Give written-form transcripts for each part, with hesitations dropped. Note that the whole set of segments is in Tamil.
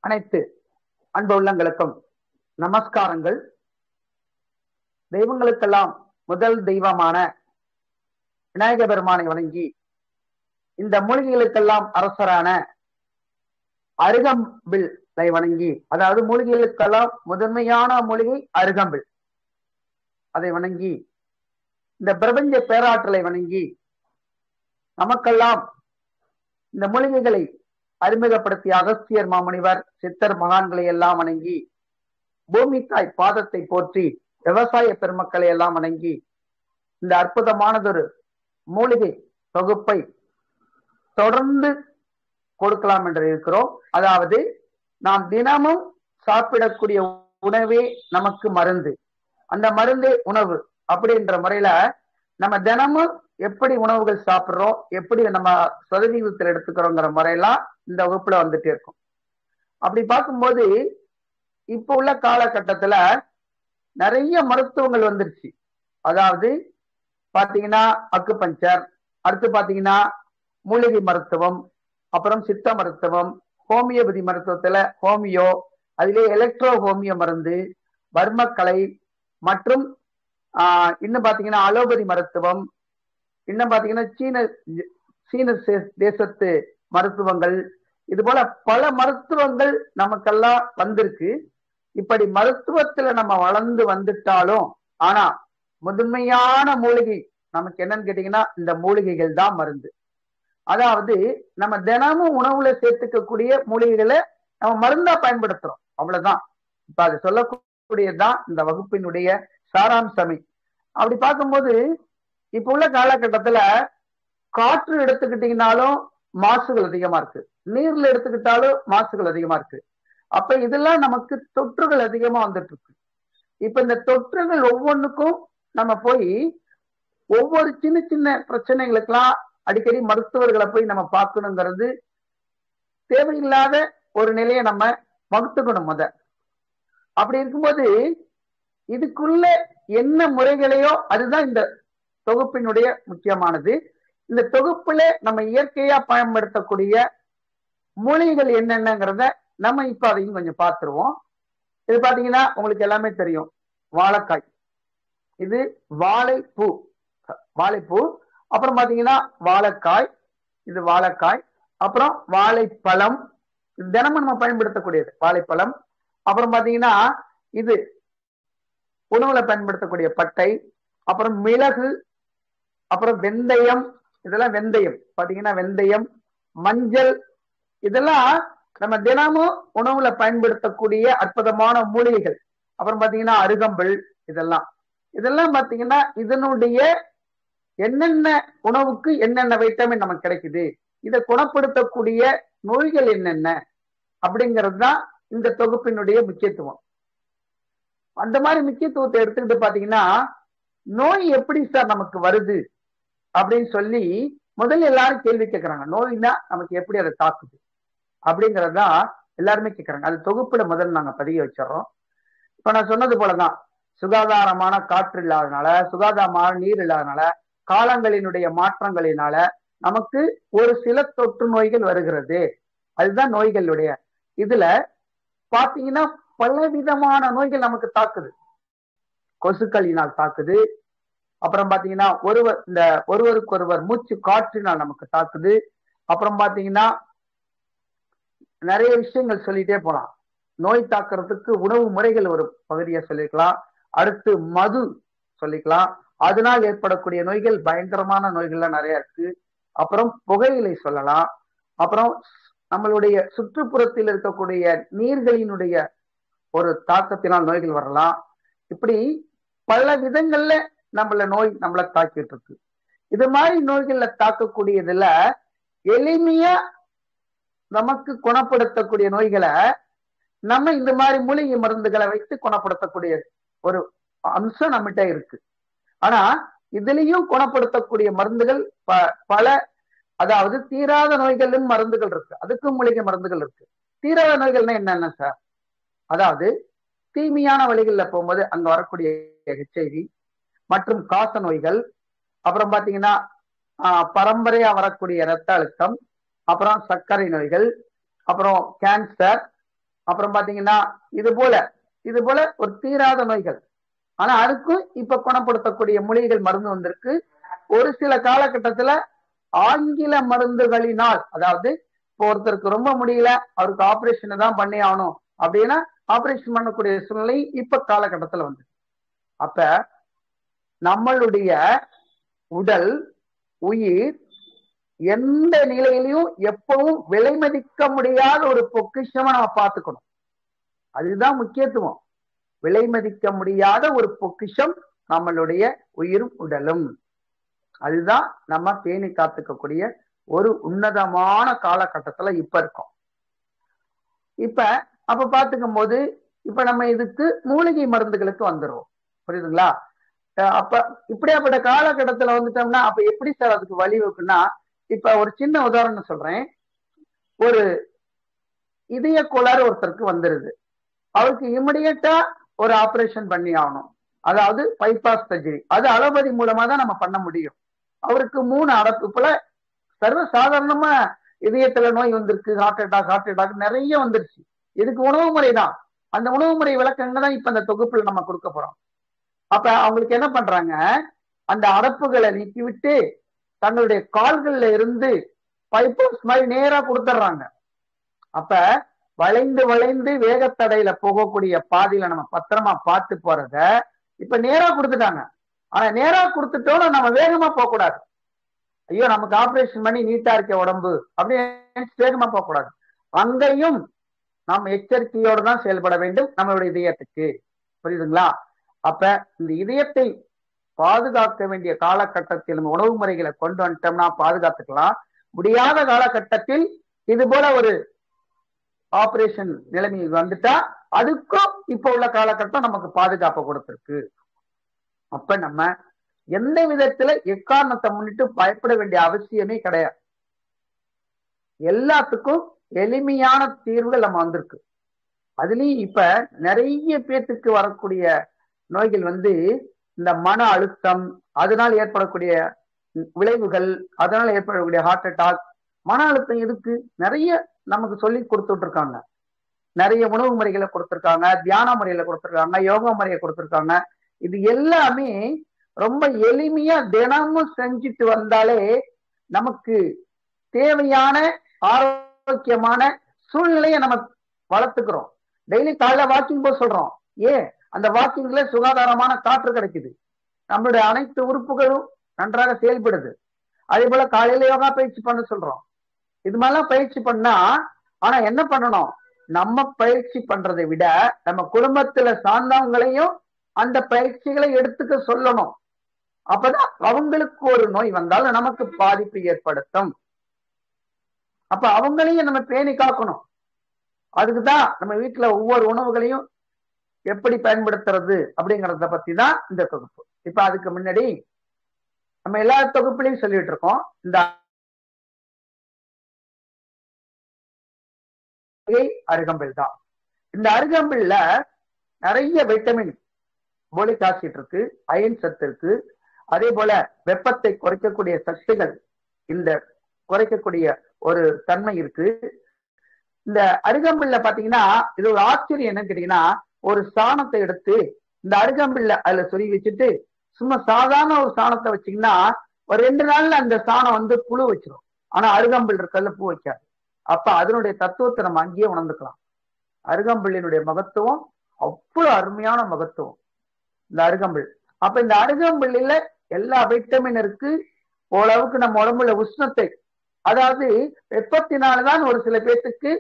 அனைத்து அன்பு உள்ளங்களுக்கும் நமஸ்காரங்கள். தெய்வங்களுக்கெல்லாம் முதல் தெய்வமான விநாயக பெருமானை வணங்கி, இந்த மூலிகைகளுக்கெல்லாம் அரசரான அருகம்பிள்ளை வணங்கி, அதாவது மூலிகைகளுக்கெல்லாம் முதன்மையான மூலிகை அருகம்பில், அதை வணங்கி, இந்த பிரபஞ்ச பேராற்றலை வணங்கி, நமக்கெல்லாம் இந்த மூலிகைகளை அறிமுகப்படுத்திய அகஸ்தியர் மாமுனிவர், சித்தர் மகான்களை எல்லாம் வணங்கி, பூமி தாய் பாதத்தை போற்றி விவசாய பெருமக்களை எல்லாம் வணங்கி, இந்த அற்புதமானதொரு மூலிகை தொகுப்பை தொடர்ந்து கொடுக்கலாம் என்று இருக்கிறோம். அதாவது நாம் தினமும் சாப்பிடக்கூடிய உணவே நமக்கு மருந்து, அந்த மருந்தே உணவு அப்படின்ற முறையில நம்ம தினமும் எப்படி உணவுகள் சாப்பிட்றோம், எப்படி நம்ம சதவீதத்தில் எடுத்துக்கிறோங்கிற முறையெல்லாம் இந்த வகுப்புல வந்துட்டே இருக்கும். அப்படி பார்க்கும்போது இப்ப உள்ள காலகட்டத்துல நிறைய மருத்துவங்கள் வந்துருச்சு. அதாவது பாத்தீங்கன்னா அக்குபஞ்சர், அடுத்து பாத்தீங்கன்னா மூலிகை மருத்துவம், அப்புறம் சித்த மருத்துவம், ஹோமியோபதி மருத்துவத்துல ஹோமியோ, அதிலே எலக்ட்ரோ ஹோமியோ மருந்து, வர்மக்கலை, மற்றும் இன்னும் பாத்தீங்கன்னா அலோபதி மருத்துவம், இன்னும் பாத்தீங்கன்னா சீன தேசத்து மருத்துவங்கள், இது போல பல மருத்துவங்கள் நமக்கெல்லாம் வந்திருக்கு. இப்படி மருத்துவத்துல நம்ம வளர்ந்து வந்துட்டாலும், ஆனா முதன்மையான மூலிகை நமக்கு என்னன்னு கேட்டீங்கன்னா இந்த மூலிகைகள் தான் மருந்து. அதாவது நம்ம தினமும் உணவுல சேர்த்துக்கக்கூடிய மூலிகைகளை நம்ம மருந்தா பயன்படுத்துறோம், அவ்வளவுதான். இப்ப அது சொல்லக்கூடியதுதான் இந்த வகுப்பினுடைய சாராம்சமே. அப்படி பார்க்கும்போது இப்ப உள்ள காலகட்டத்துல காற்று எடுத்துக்கிட்டீங்கன்னாலும் மாசுகள் அதிகமா இருக்கு, நீர்ல எடுத்துக்கிட்டாலும் மாசுகள் அதிகமா இருக்கு. அப்ப இதெல்லாம் நமக்கு தொற்றுகள் அதிகமா வந்துட்டு இருக்கு. இப்ப இந்த தொற்றுகள் ஒவ்வொன்றுக்கும் நம்ம போய் ஒவ்வொரு சின்ன சின்ன பிரச்சனைகளுக்கெல்லாம் அடிக்கடி மருத்துவர்களை போய் நம்ம பார்க்கணுங்கிறது தேவையில்லாத ஒரு நிலையை நம்ம வகுத்துக்கணும் முத. அப்படி இருக்கும்போது இதுக்குள்ள என்ன முறைகளையோ அதுதான் இந்த தொகுப்பினுடைய முக்கியமானது. இந்த தொகுப்புல நம்ம இயற்கையா பயன்படுத்தக்கூடிய மூலிகைகள் என்னென்னங்கிறத நம்ம இப்ப அதையும் கொஞ்சம் பார்த்துருவோம். இது பாத்தீங்கன்னா உங்களுக்கு எல்லாமே தெரியும், வாழைக்காய், இது வாழைப்பூ, வாழைப்பூ. அப்புறம் பாத்தீங்கன்னா வாழைக்காய், இது வாழைக்காய். அப்புறம் வாழைப்பழம், தினமும் நம்ம பயன்படுத்தக்கூடியது வாழைப்பழம். அப்புறம் பாத்தீங்கன்னா இது உணவுல பயன்படுத்தக்கூடிய பட்டை, அப்புறம் மிளகு, அப்புறம் வெந்தயம், இதெல்லாம் வெந்தயம் பாத்தீங்கன்னா வெந்தயம், மஞ்சள், இதெல்லாம் நம்ம தினமும் உணவுல பயன்படுத்தக்கூடிய அற்புதமான மூலிகைகள். அப்புறம் பாத்தீங்கன்னா அருகம்பில், இதெல்லாம் பாத்தீங்கன்னா இதனுடைய என்னென்ன உணவுக்கு என்னென்ன வைட்டமின் நமக்கு கிடைக்குது, இதை குணப்படுத்தக்கூடிய நோய்கள் என்னென்ன அப்படிங்கிறது தான் இந்த தொகுப்பினுடைய முக்கியத்துவம். அந்த மாதிரி முக்கியத்துவத்தை எடுத்துக்கிட்டு பாத்தீங்கன்னா நோய் எப்படி சார் நமக்கு வருது அப்படின்னு சொல்லி முதல்ல எல்லாரும் கேள்வி கேட்கறாங்க. நோய்னா நமக்கு எப்படி அதை தாக்குது அப்படிங்கறதுதான் எல்லாருமே கேட்கறாங்க. அது தொகுப்புல முதல்ல நாங்க பதிய வச்சிடறோம். இப்ப நான் சொன்னது போலதான், சுகாதாரமான காற்று இல்லாதனால, சுகாதாரமான நீர் இல்லாதனால, காலங்களினுடைய மாற்றங்களினால நமக்கு ஒரு சில தொற்று நோய்கள் வருகிறது. அதுதான் நோய்களுடைய இதுல பாத்தீங்கன்னா பல விதமான நோய்கள் நமக்கு தாக்குது. கொசுக்களினால் தாக்குது. அப்புறம் பாத்தீங்கன்னா ஒருவருக்கு ஒருவர் மூச்சு காற்றினால் நமக்கு தாக்குது. அப்புறம் பாத்தீங்கன்னா நிறைய விஷயங்கள் சொல்லிட்டே போலாம். நோய் தாக்குறதுக்கு உணவு முறைகள் ஒரு பகுதியை சொல்லிக்கலாம். அடுத்து மது சொல்லிக்கலாம், அதனால் ஏற்படக்கூடிய நோய்கள், பயங்கரமான நோய்கள்லாம் நிறைய இருக்கு. அப்புறம் புகையிலை சொல்லலாம். அப்புறம் நம்மளுடைய சுற்றுப்புறத்தில் இருக்கக்கூடிய நீர்களினுடைய ஒரு தாக்கத்தினால் நோய்கள் வரலாம். இப்படி பல விதங்கள்ல நம்மளை தாக்கிட்டு இருக்கு. இது மாதிரி நோய்கள்ல தாக்கக்கூடியதுல எளிமையா நமக்கு குணப்படுத்தக்கூடிய நோய்களை நம்ம இந்த மாதிரி மூலிகை மருந்துகளை வைத்து குணப்படுத்தக்கூடிய ஒரு அம்சம் நம்மகிட்ட இருக்கு. ஆனா இதுலயும் குணப்படுத்தக்கூடிய மருந்துகள் பல, அதாவது தீராத நோய்களும் மருந்துகள் இருக்கு, அதுக்கும் மூலிகை மருந்துகள் இருக்கு. தீராத நோய்கள்னா என்னென்ன சார்? அதாவது தீமையான வழிகள்ல போகும்போது அங்க வரக்கூடிய HIV மற்றும் காச நோய்கள், அப்புறம் பாத்தீங்கன்னா பரம்பரையா வரக்கூடிய இரத்த அழுத்தம், அப்புறம் சர்க்கரை நோய்கள், அப்புறம் கேன்சர், அப்புறம் பாத்தீங்கன்னா இது போல ஒரு தீராத நோய்கள். ஆனா அதுக்கும் இப்ப குணப்படுத்தக்கூடிய மூலிகைகள் மருந்து வந்திருக்கு. ஒரு சில காலகட்டத்துல ஆங்கில மருந்துகளினால், அதாவது இப்போ ஒருத்தருக்கு ரொம்ப முடியல, அவருக்கு ஆபரேஷன் தான் பண்ணி ஆகணும் அப்படின்னா ஆபரேஷன் பண்ணக்கூடிய சூழ்நிலை இப்ப காலகட்டத்துல வந்து, அப்ப நம்மளுடைய உடல் உயிர் எந்த நிலையிலையும் எப்பவும் விலை மதிக்க முடியாத ஒரு பொக்கிஷமா நம்ம பார்த்துக்கணும். அதுதான் முக்கியத்துவம். விலை மதிக்க முடியாத ஒரு பொக்கிஷம் நம்மளுடைய உயிரும் உடலும். அதுதான் நம்ம பேணி காத்துக்கக்கூடிய ஒரு உன்னதமான காலகட்டத்துல இப்ப இருக்கோம். அப்ப பாத்துக்கும் போது இப்ப நம்ம இதுக்கு மூலிகை மருந்துகளுக்கு வந்துடுவோம். புரியுதுங்களா? அப்ப இப்படியாப்பட்ட காலகட்டத்துல வந்துட்டோம்னா அப்ப எப்படி சார் அதுக்கு வழி வைக்குன்னா, இப்ப ஒரு சின்ன உதாரணம் சொல்றேன். ஒரு இதய கோளாறு ஒருத்தருக்கு வந்துருது, அவருக்கு இமிடியேட்டா ஒரு ஆபரேஷன் பண்ணி ஆகணும். அதாவது பைபாஸ் சர்ஜரி. அது அலோபதி மூலமா தான் நம்ம பண்ண முடியும். அவருக்கு 3 அடப்பு போல சர்வ சாதாரணமா இதயத்துல நோய் வந்திருக்கு, ஹார்ட் அட்டாக் நிறைய வந்துருச்சு. இதுக்கு உணவு முறை தான். அந்த உணவு முறை விளக்கங்கள் தான் இப்ப இந்த தொகுப்புல நம்ம கொடுக்க போறோம். அப்ப அவங்களுக்கு என்ன பண்றாங்க, அந்த அடப்புகளை நீக்கிவிட்டு தங்களுடைய கால்கள்ல இருந்து பைபாஸ் மாதிரி நேரா கொடுத்துட்றாங்க. அப்ப வளைந்து வளைந்து வேகத்தடையில போகக்கூடிய பாதையில நம்ம பத்திரமா பார்த்து போறத இப்ப நேரா கொடுத்துட்டாங்க. ஆனா நேரா கொடுத்துட்டோம் நம்ம வேகமா போக கூடாது. ஐயோ நமக்கு ஆபரேஷன் பண்ணி நீட்டா இருக்க உடம்பு அப்படின்னு வேகமா போக கூடாது. அங்கேயும் நாம் எச்சரிக்கையோடு தான் செயல்பட வேண்டும் நம்மளுடைய இதயத்துக்கு. புரியுதுங்களா? அப்ப இந்த இதயத்தை பாதுகாக்க வேண்டிய காலகட்டத்தில் நம்ம உணவு முறைகளை கொண்டு வந்துட்டோம்னா பாதுகாத்துக்கலாம். முடியாத காலகட்டத்தில் இது போல ஒரு ஆபரேஷன் நிலைமை வந்துட்டா அதுக்கும் இப்ப உள்ள காலகட்டம் நமக்கு பாதுகாப்பு கொடுத்திருக்கு. அப்ப நம்ம எந்த விதத்துல எக்காரணத்தை முன்னிட்டு பயப்பட வேண்டிய அவசியமே கிடையாது. எல்லாத்துக்கும் எளிமையான தீர்வுகள் நம்ம வந்திருக்கு. அதுலயும் இப்ப நிறைய பேத்துக்கு வரக்கூடிய நோய்கள் வந்து இந்த மன அழுத்தம், அதனால் ஏற்படக்கூடிய விளைவுகள், அதனால ஏற்படக்கூடிய ஹார்ட் அட்டாக். மன அழுத்தம் எதுக்கு நிறைய நமக்கு சொல்லி கொடுத்துட்டு இருக்காங்க. நிறைய உணவு முறைகளை கொடுத்துருக்காங்க, தியான முறையில கொடுத்துருக்காங்க, யோகா முறையை கொடுத்துருக்காங்க. இது எல்லாமே ரொம்ப எளிமையா தினமும் செஞ்சுட்டு வந்தாலே நமக்கு தேவையான ஆரோக்கியமான சூழ்நிலையை நம்ம வளர்த்துக்கிறோம். டெய்லி காலையில வாக்கிங் போக சொல்றோம். அந்த வாக்கிங்ல சுகாதாரமான காற்று கிடைக்குது, நம்மளுடைய அனைத்து உறுப்புகளும் நன்றாக செயல்படுது. அதே போல காலையில யோகா பயிற்சி பண்ண சொல்றோம். இது மாதிரிலாம் பயிற்சி பண்ணா, ஆனா என்ன பண்ணணும், நம்ம பயிற்சி பண்றதை விட நம்ம குடும்பத்துல சார்ந்தவங்களையும் அந்த பயிற்சிகளை எடுத்துக்க சொல்லணும். அப்பதான் அவங்களுக்கு ஒரு நோய் வந்தாலும் நமக்கு பாதிப்பு ஏற்படுத்தும். அப்ப அவங்களையும் நம்ம பேணி காக்கணும். அதுக்குதான் நம்ம வீட்டுல ஒவ்வொரு உணவுகளையும் எப்படி பயன்படுத்துறது அப்படிங்கறத பத்தி தான் இந்த தொகுப்பு. இப்ப அதுக்கு முன்னாடி நம்ம எல்லா தொகுப்புலையும் சொல்லிட்டு இருக்கோம், இந்த அருகம்பில் தான். இந்த அருகம்பில்ல நிறைய வைட்டமின், போலிக் ஆசிட் இருக்கு, அயன் சத்து இருக்கு. அதே போல வெப்பத்தை குறைக்கக்கூடிய சக்திகள், இந்த குறைக்கக்கூடிய ஒரு தன்மை இருக்கு. இந்த அருகம்பில்ல பாத்தீங்கன்னா இது ஒரு ஆச்சரியம் என்னன்னு கேட்டீங்கன்னா, ஒரு சாணத்தை எடுத்து இந்த அருகம்பில்ல அதுல சொருகி வச்சுட்டு சும்மா சாதாரண ஒரு சாணத்தை வச்சீங்கன்னா ஒரு 2 நாள்ல அந்த சாணம் வந்து புழு வச்சிடும். ஆனா அருகம்பில் இருக்கிறதுல பூ வைக்காது. அப்ப அதனுடைய தத்துவத்தை நம்ம அங்கேயே உணர்ந்துக்கலாம். அருகம்பில்லினுடைய மகத்துவம் அவ்வளவு அருமையான மகத்துவம் இந்த அருகம்பில். அப்ப இந்த அருகம்பில்ல எல்லா வைட்டமின் இருக்கு. ஓரளவுக்கு நம்ம உடம்புல உஷ்ணத்தை, அதாவது வெப்பத்தினால்தான் ஒரு சில பேர்த்துக்கு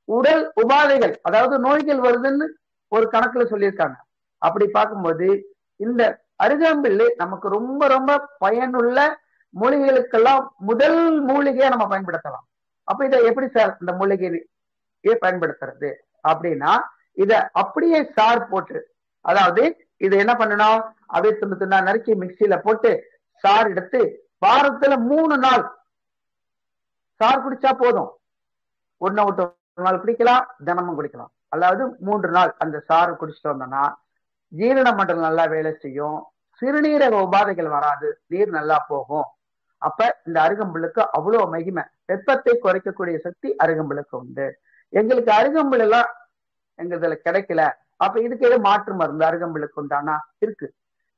உடல் உபாதைகள், அதாவது நோய்கள் வருதுன்னு ஒரு கணக்குல சொல்லியிருக்காங்க. அப்படி பார்க்கும்போது இந்த அருகம்பில் நமக்கு ரொம்ப ரொம்ப பயனுள்ள மூலிகைகளுக்கெல்லாம் முதல் மூலிகையை நம்ம பயன்படுத்தலாம். அப்ப இதை எப்படி சார் இந்த மூலிகையை பயன்படுத்துறது அப்படின்னா, இத அப்படியே சார் போட்டு, அதாவது இது என்ன பண்ணணும், அப்படியே துண்டு துண்டா நறுக்கி மிக்சியில போட்டு சார் எடுத்து வாரத்துல 3 நாள் சார் குடிச்சா போதும். ஒன்னு விட்டு ஒரு நாள் குடிக்கலாம், தினமும் குடிக்கலாம். அதாவது 3 நாள் அந்த சாறு குடிச்சிட்டு வந்தோம்னா ஜீரண மண்டலம் நல்லா வேலை செய்யும், சிறுநீரக உபாதைகள் வராது, நீர் நல்லா போகும். அப்ப இந்த அருகம்பிலுக்கு அவ்வளவு மகிமை. வெப்பத்தை குறைக்கக்கூடிய சக்தி அருகம்பிலுக்கு உண்டு. எங்களுக்கு அருகம்பில் எல்லாம் எங்க இதுல கிடைக்கல, அப்ப இதுக்கு எது மாற்று மருந்து அருகம்புல்லுக்கு உண்டானா இருக்கு.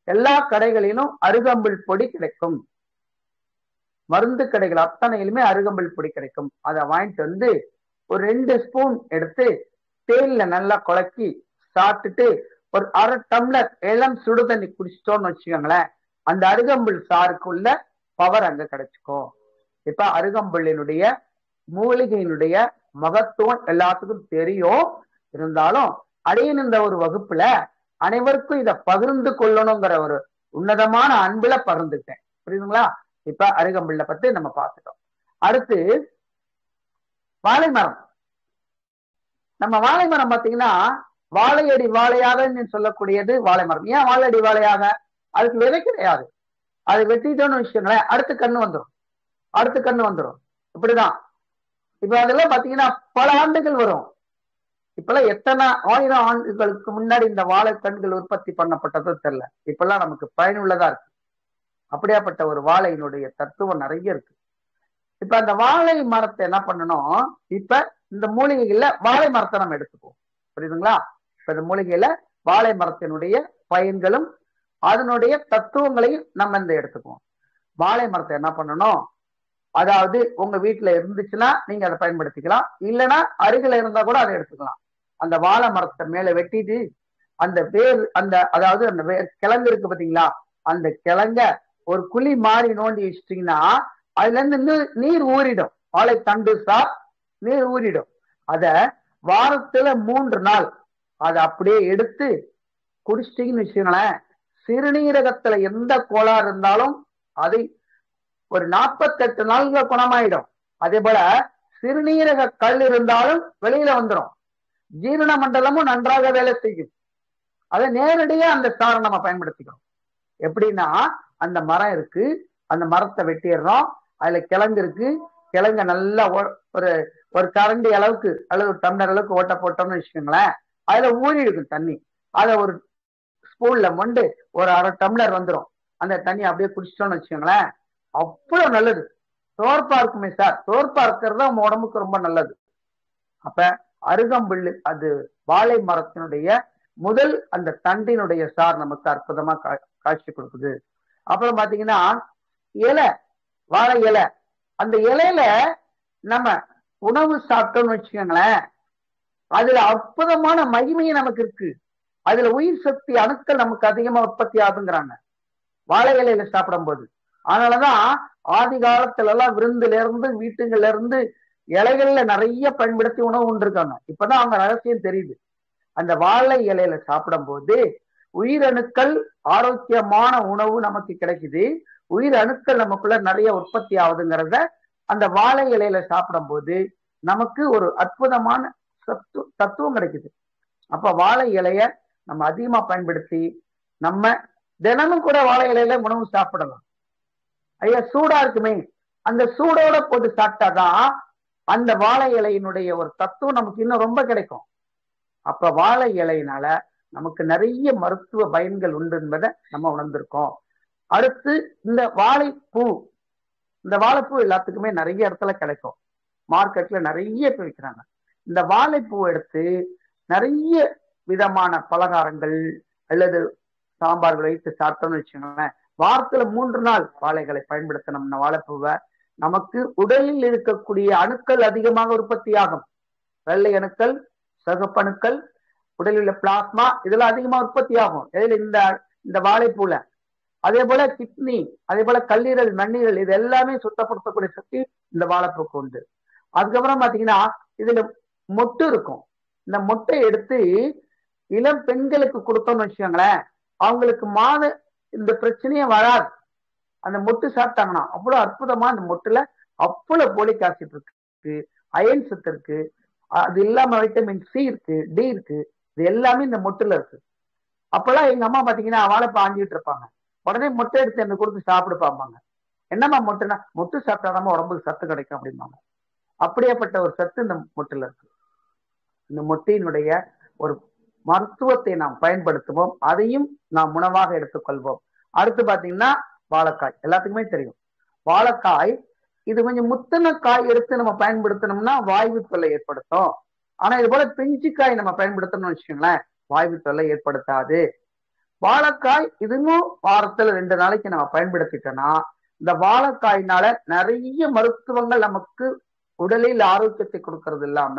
எல்லா கடைகளிலும் அருகம்புல் பொடி கிடைக்கும். மருந்து கடைகள் அத்தனையிலுமே அருகம்புல் பொடி கிடைக்கும். அதை வாங்கிட்டு வந்து ஒரு 2 ஸ்பூன் எடுத்து தேன்ல நல்லா குழக்கி சாப்பிட்டுட்டு ஒரு அரை டம்ளர் இளம் சுடு தண்ணி குடிச்சிட்டோம்னு வச்சுக்கோங்களேன், அந்த அருகம்புல் சாருக்குள்ள பவர் அங்க கிடைச்சுக்கும். இப்ப அருகம்புல்லினுடைய மூலிகையினுடைய மகத்துவம் எல்லாத்துக்கும் தெரியும். இருந்தாலும் அடையின் இந்த ஒரு வகுப்புல அனைவருக்கும் இதை பகிர்ந்து கொள்ளணுங்கிற ஒரு உன்னதமான அன்புல பகிர்ந்துட்டேன். புரியுதுங்களா? இப்ப அருகம்புல்ல பத்தி நம்ம பார்த்துட்டோம். அடுத்து வாழை மரம். நம்ம வாழை மரம் பாத்தீங்கன்னா வாழையடி வாழையாக சொல்லக்கூடியது வாழை மரம். ஏன் வாழையடி வாழையாக? அதுக்கு விதை கிடையாது. அது வெட்டிட்டோம்னு வச்சுக்கோங்களேன், அடுத்து கண்ணு வந்துடும். இப்படிதான். இப்ப அதெல்லாம் பாத்தீங்கன்னா பல ஆண்டுகள் வரும். இப்பெல்லாம் எத்தனை 1000 ஆண்டுகளுக்கு முன்னாடி இந்த வாழை கண்கள் உற்பத்தி பண்ணப்பட்டதோ தெரியல. இப்பெல்லாம் நமக்கு பயனுள்ளதா இருக்கு. அப்படியாப்பட்ட ஒரு வாழையினுடைய தத்துவம் நிறைய இருக்கு. இப்ப அந்த வாழை மரத்தை என்ன பண்ணணும், இப்ப இந்த மூலிகைகள்ல வாழை மரத்தை நம்ம எடுத்துக்குவோம். புரியுதுங்களா? இப்ப இந்த மூலிகையில வாழை மரத்தினுடைய பயன்களும் அதனுடைய தத்துவங்களையும் நம்ம இந்த எடுத்துக்குவோம். வாழை மரத்தை என்ன பண்ணணும், அதாவது உங்க வீட்டுல இருந்துச்சுன்னா நீங்க அதை பயன்படுத்திக்கலாம், இல்லைன்னா அருகில இருந்தா கூட அதை எடுத்துக்கலாம். அந்த வாழை மரத்தை மேல வெட்டிட்டு அந்த வேர், அந்த அதாவது அந்த வேர் கிழங்கு இருக்கு பாத்தீங்களா, அந்த கிழங்க ஒரு குழி மாறி நோண்டி வச்சிட்டீங்கன்னா அதுல இருந்து நீர் ஊறிடும். வாழை தண்டு சார் நீர் ஊறிடும். அத வாரத்துல 3 நாள் அதை அப்படியே எடுத்து குடிச்சிட்டீங்கன்னு வச்சுக்கோங்களேன், சிறுநீரகத்துல எந்த கோளாறு இருந்தாலும் அதை ஒரு 48 நாள்ல குணமாயிடும். அதே போல சிறுநீரக கல் இருந்தாலும் வெளியில வந்துடும். ஜீரண மண்டலமும் நன்றாக வேலை செய்யும். அதை நேரடியா அந்த சாரை நம்ம பயன்படுத்திக்கிறோம். எப்படின்னா அந்த மரம் இருக்கு, அந்த மரத்தை வெட்டிடுறோம், அதுல கிழங்கு இருக்கு, கிழங்க நல்லா ஒரு கரண்டி அளவுக்கு அல்லது ஒரு டம்ளர் அளவுக்கு ஓட்ட போட்டோம்னு வச்சுக்கோங்களேன், அதுல ஊறி இருக்கும் தண்ணி. அதை ஒரு ஸ்பூன்ல மொண்டு ஒரு அரை டம்ளர் வந்துடும். அந்த தண்ணி அப்படியே குடிச்சிட்டோம்னு வச்சுக்கோங்களேன், அவ்வளவு நல்லது. தோற்பா இருக்குமே சார், தோற்பா இருக்கிறது நம்ம உடம்புக்கு ரொம்ப நல்லது. அப்ப அருகம்புல்லு அது வாழை மரத்தினுடைய முதல் அந்த தண்டினுடைய சார் நமக்கு அற்புதமா காட்சி கொடுக்குது. அப்புறம் பாத்தீங்கன்னா இலை, வாழை இலை, அந்த இலையில நம்ம உணவு சாப்பிட்டோம்னு வச்சுக்கோங்களேன், அதுல அற்புதமான மகிமையை நமக்கு இருக்கு. அதுல உயிர் சக்தி அணுக்கள் நமக்கு அதிகமா உற்பத்தி ஆகுங்கிறாங்க வாழை இலையில சாப்பிடும் போது. அதனாலதான் ஆதி காலத்துல எல்லாம் விருந்துல இருந்து வீட்டுங்கள்ல இருந்து இலைகள்ல நிறைய பயன்படுத்தி உணவு உண்டிருக்காங்க. இப்பதான் அவங்க ரகசியம் தெரியுது. அந்த வாழை இலையில சாப்பிடும் போது உயிரணுக்கள் ஆரோக்கியமான உணவு நமக்கு கிடைக்குது, உயிர் அணுக்கள் நமக்குள்ள நிறைய உற்பத்தி ஆகுதுங்கிறத அந்த வாழை இலையில சாப்பிடும் போது நமக்கு ஒரு அற்புதமான தத்துவம் கிடைக்குது. அப்ப வாழை இலைய நம்ம அதிகமா பயன்படுத்தி நம்ம தினமும் கூட வாழை இலையில உணவு சாப்பிடலாம். ஐயா சூடா இருக்குமே, அந்த சூடோட போட்டு சாப்பிட்டாதான் அந்த வாழை இலையினுடைய ஒரு தத்துவம் நமக்கு இன்னும் ரொம்ப கிடைக்கும். அப்ப வாழை இலையினால நமக்கு நிறைய மருத்துவ பயன்கள் உண்டு என்பதை நம்ம உணர்ந்திருக்கோம். அடுத்து இந்த வாழைப்பூ, இந்த வாழைப்பூ எல்லாத்துக்குமே நிறைய இடத்துல கிடைக்கும், மார்க்கெட்ல நிறைய பேர் விற்கிறாங்க. இந்த வாழைப்பூ எடுத்து நிறைய விதமான பலகாரங்கள் அல்லது சாம்பார்கள் வைத்து சாப்பிட்டோம்னு வச்சுக்கோங்களேன், வாரத்துல 3 நாள் வாழைகளை பயன்படுத்தணும்னா வாழைப்பூவை நமக்கு உடலில் இருக்கக்கூடிய அணுக்கள் அதிகமாக உற்பத்தி ஆகும். வெள்ளை அணுக்கள், சகப்பணுக்கள், உடலில் உள்ள பிளாஸ்மா இதெல்லாம் அதிகமா உற்பத்தி ஆகும் இந்த வாழைப்பூல. அதே போல கிட்னி, அதே போல கல்லீரல், மண்ணீரல் இது எல்லாமே சுத்தப்படுத்தக்கூடிய சக்தி இந்த வாழைப்பூக்கு உண்டு. அதுக்கப்புறம் பாத்தீங்கன்னா இதுல மொட்டு இருக்கும். இந்த மொட்டை எடுத்து இளம் பெண்களுக்கு கொடுத்தோம்னு வச்சுக்கோங்களேன், அவங்களுக்கு இந்த பிரச்சனையே வராது. அந்த மொட்டு சாப்பிட்டாங்கன்னா அவ்வளவு அற்புதமா அந்த மொட்டுல அவ்வளவு போலிக் ஆசிட் இருக்கு, அயன் சத்து இருக்கு, அது இல்லாம வைட்டமின் சி இருக்கு, டி இருக்கு, இது எல்லாமே இந்த மொட்டுல இருக்கு. அப்பெல்லாம் எங்க அம்மா பாத்தீங்கன்னா வாழைப்பா ஆஞ்சிட்டு இருப்பாங்க, உடனே மொட்டை எடுத்து எனக்கு கொடுத்து சாப்பிடு பார்ப்பாங்க. என்னம்மா மொட்டுனா, மொட்டு சாப்பிட்டாதான் உடம்புக்கு சத்து கிடைக்கும் அப்படிம்பாங்க. அப்படியேப்பட்ட ஒரு சத்து இந்த மொட்டுல இருக்கு. இந்த மொட்டையினுடைய ஒரு மருத்துவத்தை நாம் பயன்படுத்துவோம், அதையும் நாம் உணவாக எடுத்துக்கொள்வோம். அடுத்து பாத்தீங்கன்னா வாழைக்காய் எல்லாத்துக்குமே தெரியும். வாழைக்காய் இது கொஞ்சம் முத்தின காய் எடுத்து நம்ம பயன்படுத்தணும்னா வாய்வு தொல்லை ஏற்படுத்தும். ஆனா இது போல பிஞ்சுக்காய் நம்ம பயன்படுத்தணும்னு வச்சுக்கோங்களேன், வாய்வு தொல்லை ஏற்படுத்தாது. வாழைக்காய் இதுவும் வாரத்துல 2 நாளைக்கு நம்ம பயன்படுத்திட்டோம்னா இந்த வாழைக்காயினால நிறைய மருத்துவங்கள் நமக்கு உடலில் ஆரோக்கியத்தை கொடுக்கறது இல்லாம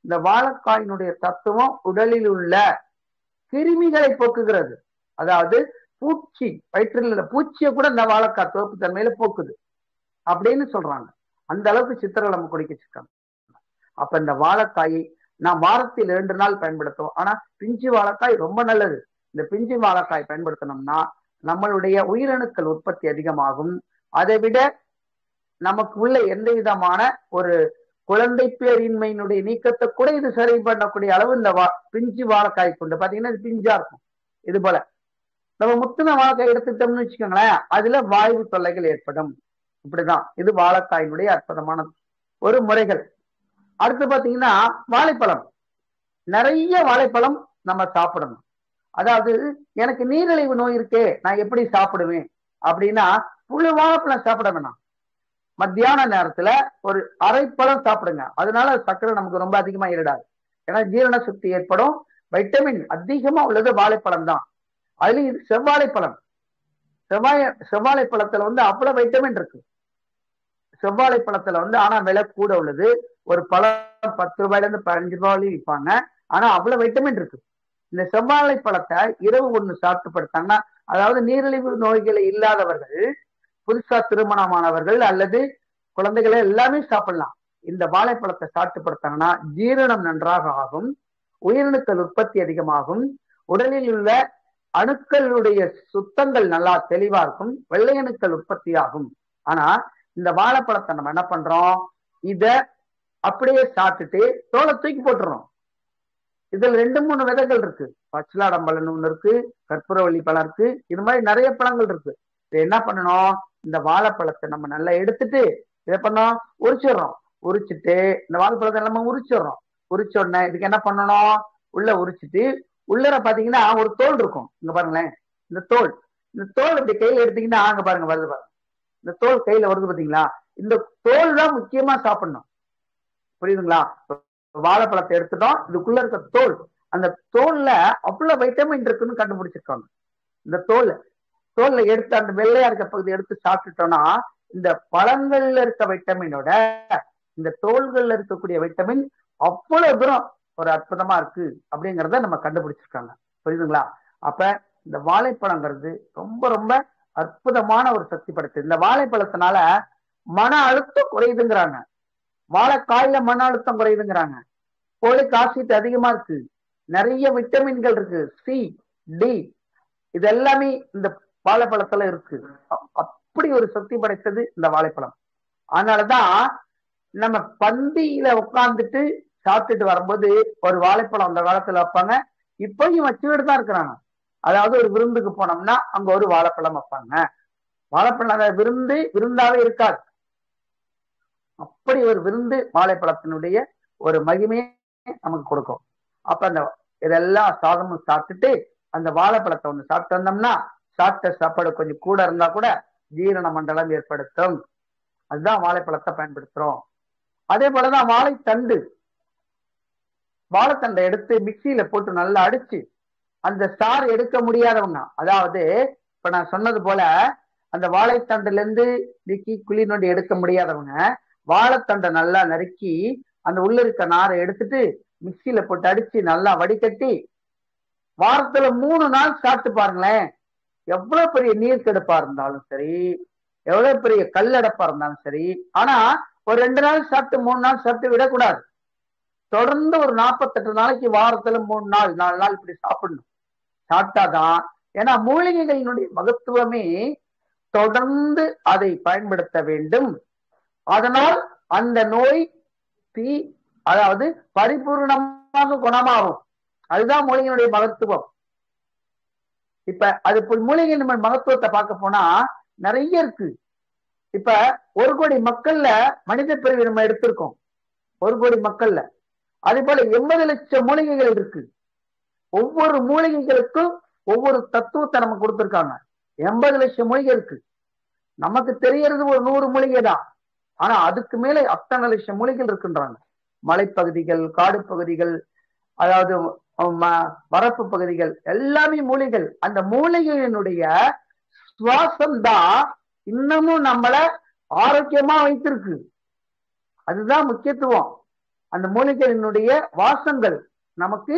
இந்த வாழைக்காயினுடைய தத்துவம் உடலில் உள்ள கிருமிகளை போக்குகிறது. அதாவது பூச்சி, வயிற்றில் உள்ள பூச்சியை கூட இந்த வாழைக்காய் தோப்பு தன்மையில போக்குது அப்படின்னு சொல்றாங்க. அந்த அளவுக்கு சித்தர்கள் நம்ம குடிக்க வச்சிருக்காங்க. அப்ப இந்த வாழைக்காயை நான் வாரத்தில் 2 நாள் பயன்படுத்துவோம். ஆனா பிஞ்சு வாழைக்காய் ரொம்ப நல்லது. இந்த பிஞ்சு வாழைக்காய் பயன்படுத்தினோம்னா நம்மளுடைய உயிரணுக்கள் உற்பத்தி அதிகமாகும். அதை விட நமக்கு உள்ள எந்த விதமான ஒரு குழந்தை பேரின்மையினுடைய நீக்கத்தை கூட இது சரி பண்ணக்கூடிய அளவு இந்த பிஞ்சு வாழைக்காய் கொண்டு பாத்தீங்கன்னா இது பிஞ்சா இருக்கும். இது போல நம்ம முத்தின வாழைக்காய் எடுத்துட்டோம்னு வச்சுக்கோங்களேன், அதுல வாய்வு தொல்லைகள் ஏற்படும். இப்படிதான் இது வாழைக்காயினுடைய அற்புதமான ஒரு முறைகள். அடுத்து பாத்தீங்கன்னா வாழைப்பழம், நிறைய வாழைப்பழம் நம்ம சாப்பிடணும். அதாவது எனக்கு நீரிழிவு நோய் இருக்கே, நான் எப்படி சாப்பிடுவேன் அப்படின்னா புழு வாழைப்பழம் சாப்பிட வேணாம். மத்தியான நேரத்துல ஒரு அரைப்பழம் சாப்பிடுங்க. அதனால சர்க்கரை நமக்கு ரொம்ப அதிகமா ஏறிடாது. ஏன்னா ஜீரண சக்தி ஏற்படும். வைட்டமின் அதிகமா உள்ளது வாழைப்பழம் தான். அதுலயும் இது செவ்வாழைப்பழம். செவ்வாழைப்பழத்துல அவ்வளவு வைட்டமின் இருக்கு. செவ்வாழைப்பழத்துல ஆனா விலை கூட உள்ளது. ஒரு பழம் 10 ரூபாயில இருந்து 15 ரூபாயிலும் விற்பாங்க. ஆனா அவ்வளவு வைட்டமின் இருக்கு. இந்த செவ்வாழைப்பழத்தை இரவு ஒண்ணு சாப்பிட்டு படுத்தாங்கன்னா, அதாவது நீரிழிவு நோய்களை இல்லாதவர்கள், புதுசா திருமணமானவர்கள் அல்லது குழந்தைகளை எல்லாமே சாப்பிடலாம். இந்த வாழைப்பழத்தை சாப்பிட்டு படுத்தாங்கன்னா ஜீரணம் நன்றாக ஆகும், உயிரணுக்கள் உற்பத்தி அதிகமாகும், உடலில் உள்ள அணுக்களுடைய சுத்தங்கள் நல்லா தெளிவா இருக்கும், வெள்ளை அணுக்கள் உற்பத்தி ஆகும். ஆனா இந்த வாழைப்பழத்தை நம்ம என்ன பண்றோம், இத அப்படியே சாப்பிட்டுட்டு தோலை தூக்கி போட்டுறோம். இதுல 2-3 விதைகள் இருக்கு. பச்சலாடம்பழம் ஒண்ணு இருக்கு, கற்பூரவள்ளி பழம் இருக்கு, இது மாதிரி நிறைய பழங்கள் இருக்கு. இது என்ன பண்ணணும், இந்த வாழைப்பழத்தை நம்ம நல்லா எடுத்துட்டு இதை பண்ணோம் உரிச்சிடுறோம். உரிச்சிட்டு இந்த வாழைப்பழத்தை நம்ம உரிச்சிடுறோம். உரிச்ச உடனே இதுக்கு என்ன பண்ணணும், உள்ள உரிச்சிட்டு உள்ளர பாத்தீங்கன்னா ஒரு தோல் இருக்கும். இங்க பாருங்களேன், இந்த தோல் இப்படி கையில எடுத்தீங்கன்னா அங்க பாருங்க வருது பாருங்க, இந்த தோல் கையில வருது பாத்தீங்களா, இந்த தோல் தான் முக்கியமா சாப்பிடணும். புரியுதுங்களா? வாழைப்பழத்தை எடுத்துட்டோம், இதுக்குள்ள இருக்க தோல், அந்த தோல்ல அவ்வளவு வைட்டமின் இருக்குன்னு கண்டுபிடிச்சிருக்காங்க. இந்த தோல்ல எடுத்து அந்த வெள்ளையா இருக்க பகுதி எடுத்து சாப்பிட்டுட்டோம்னா இந்த பழங்கள்ல இருக்க வைட்டமினோட இந்த தோல்கள்ல இருக்கக்கூடிய வைட்டமின் அவ்வளவு தூரம் ஒரு அற்புதமா இருக்கு அப்படிங்கிறத நம்ம கண்டுபிடிச்சிருக்காங்க. புரியுதுங்களா? அப்ப இந்த வாழைப்பழங்கிறது ரொம்ப ரொம்ப அற்புதமான ஒரு சக்தி படைத்தது. இந்த வாழைப்பழத்தினால மன அழுத்தம் குறையுதுங்கிறாங்க, வாழைக்காயில மன அழுத்தம் குறையுதுங்கிறாங்க, போலிக் ஆசிட் அதிகமா இருக்கு, நிறைய விட்டமின்கள் இருக்கு, சி டி, இது எல்லாமே இந்த வாழைப்பழத்துல இருக்கு. அப்படி ஒரு சக்தி படைத்தது இந்த வாழைப்பழம். அதனாலதான் நம்ம பந்தியில உட்கார்ந்துட்டு சாப்பிட்டுட்டு வரும்போது ஒரு வாழைப்பழம் அந்த காலத்துல வைப்பாங்க, இப்பயும் வச்சுக்கிட்டு தான் இருக்கிறாங்க. அதாவது ஒரு விருந்துக்கு போனோம்னா அங்க ஒரு வாழைப்பழம் வைப்பாங்க. வாழைப்பழம் விருந்தாவே இருக்காது. அப்படி ஒரு விருந்து வாழைப்பழத்தினுடைய ஒரு மகிமையை நமக்கு கொடுக்கும். அப்ப அந்த இதெல்லாம் சாதமும் சாப்பிட்டுட்டு அந்த வாழைப்பழத்தை ஒண்ணு சாப்பிட்டு வந்தோம்னா சாப்பிட்ட சாப்பாடு கொஞ்சம் கூட இருந்தா கூட ஜீரண மண்டலம் ஏற்படுத்தும். அதுதான் வாழைப்பழத்தை பயன்படுத்துறோம். அதே போலதான் வாழைத்தண்டை எடுத்து மிக்சியில போட்டு நல்லா அடிச்சு அந்த சாறு எடுக்க முடியாதவங்க, அதாவது இப்ப நான் சொன்னது போல அந்த வாழைத்தண்டுல இருந்து நீக்கி குழி நோண்டி எடுக்க முடியாதவங்க வாழைத்தண்டை நல்லா நறுக்கி அந்த உள்ள இருக்க நாரை எடுத்துட்டு மிக்சியில போட்டு அடிச்சு நல்லா வடிகட்டி வாரத்துல 3 நாள் சாப்பிட்டு பாருங்களேன். எவ்வளவு பெரிய நீர் கெடுப்பா இருந்தாலும் சரி, எவ்வளவு பெரிய கல்லடப்பா இருந்தாலும் சரி, ஆனா ஒரு 2 நாள் சாப்பிட்டு 3 நாள் சாப்பிட்டு விடக்கூடாது. தொடர்ந்து ஒரு 48 நாளைக்கு வாரத்துல 3 நாள் 4 நாள் இப்படி சாப்பிடணும். சாப்பிட்டாதான், ஏன்னா மூலிகைகளினுடைய மகத்துவமே தொடர்ந்து அதை பயன்படுத்த வேண்டும். அதனால் அந்த நோய் அதாவது பரிபூர்ணமாக குணமாகும். அதுதான் மூலிகையினுடைய மகத்துவம். இப்ப அது மூலிகையின் மகத்துவத்தை பார்க்க போனா நிறைய இருக்கு. இப்ப 1 கோடி மக்கள்ல மனித பிரிவு நம்ம எடுத்திருக்கோம். 1 கோடி மக்கள்ல அதே போல 80 லட்சம் மூலிகைகள் இருக்கு. ஒவ்வொரு மூலிகைகளுக்கும் ஒவ்வொரு தத்துவத்தை நமக்கு கொடுத்திருக்காங்க. 80 லட்சம் மூலிகை இருக்கு. நமக்கு தெரியறது ஒரு 100 மூலிகை தான். ஆனா அதுக்கு மேல அத்தனை லட்சம் மூலிகைகள் இருக்குன்றாங்க. மலைப்பகுதிகள், காடு பகுதிகள், அதாவது வரப்பு பகுதிகள் எல்லாமே மூலிகைகள். அந்த மூலிகையினுடைய சுவாசம் தான் இன்னமும் நம்மள ஆரோக்கியமா வைத்திருக்கு. அதுதான் முக்கியத்துவம். அந்த மூலிகையினுடைய வாசங்கள் நமக்கு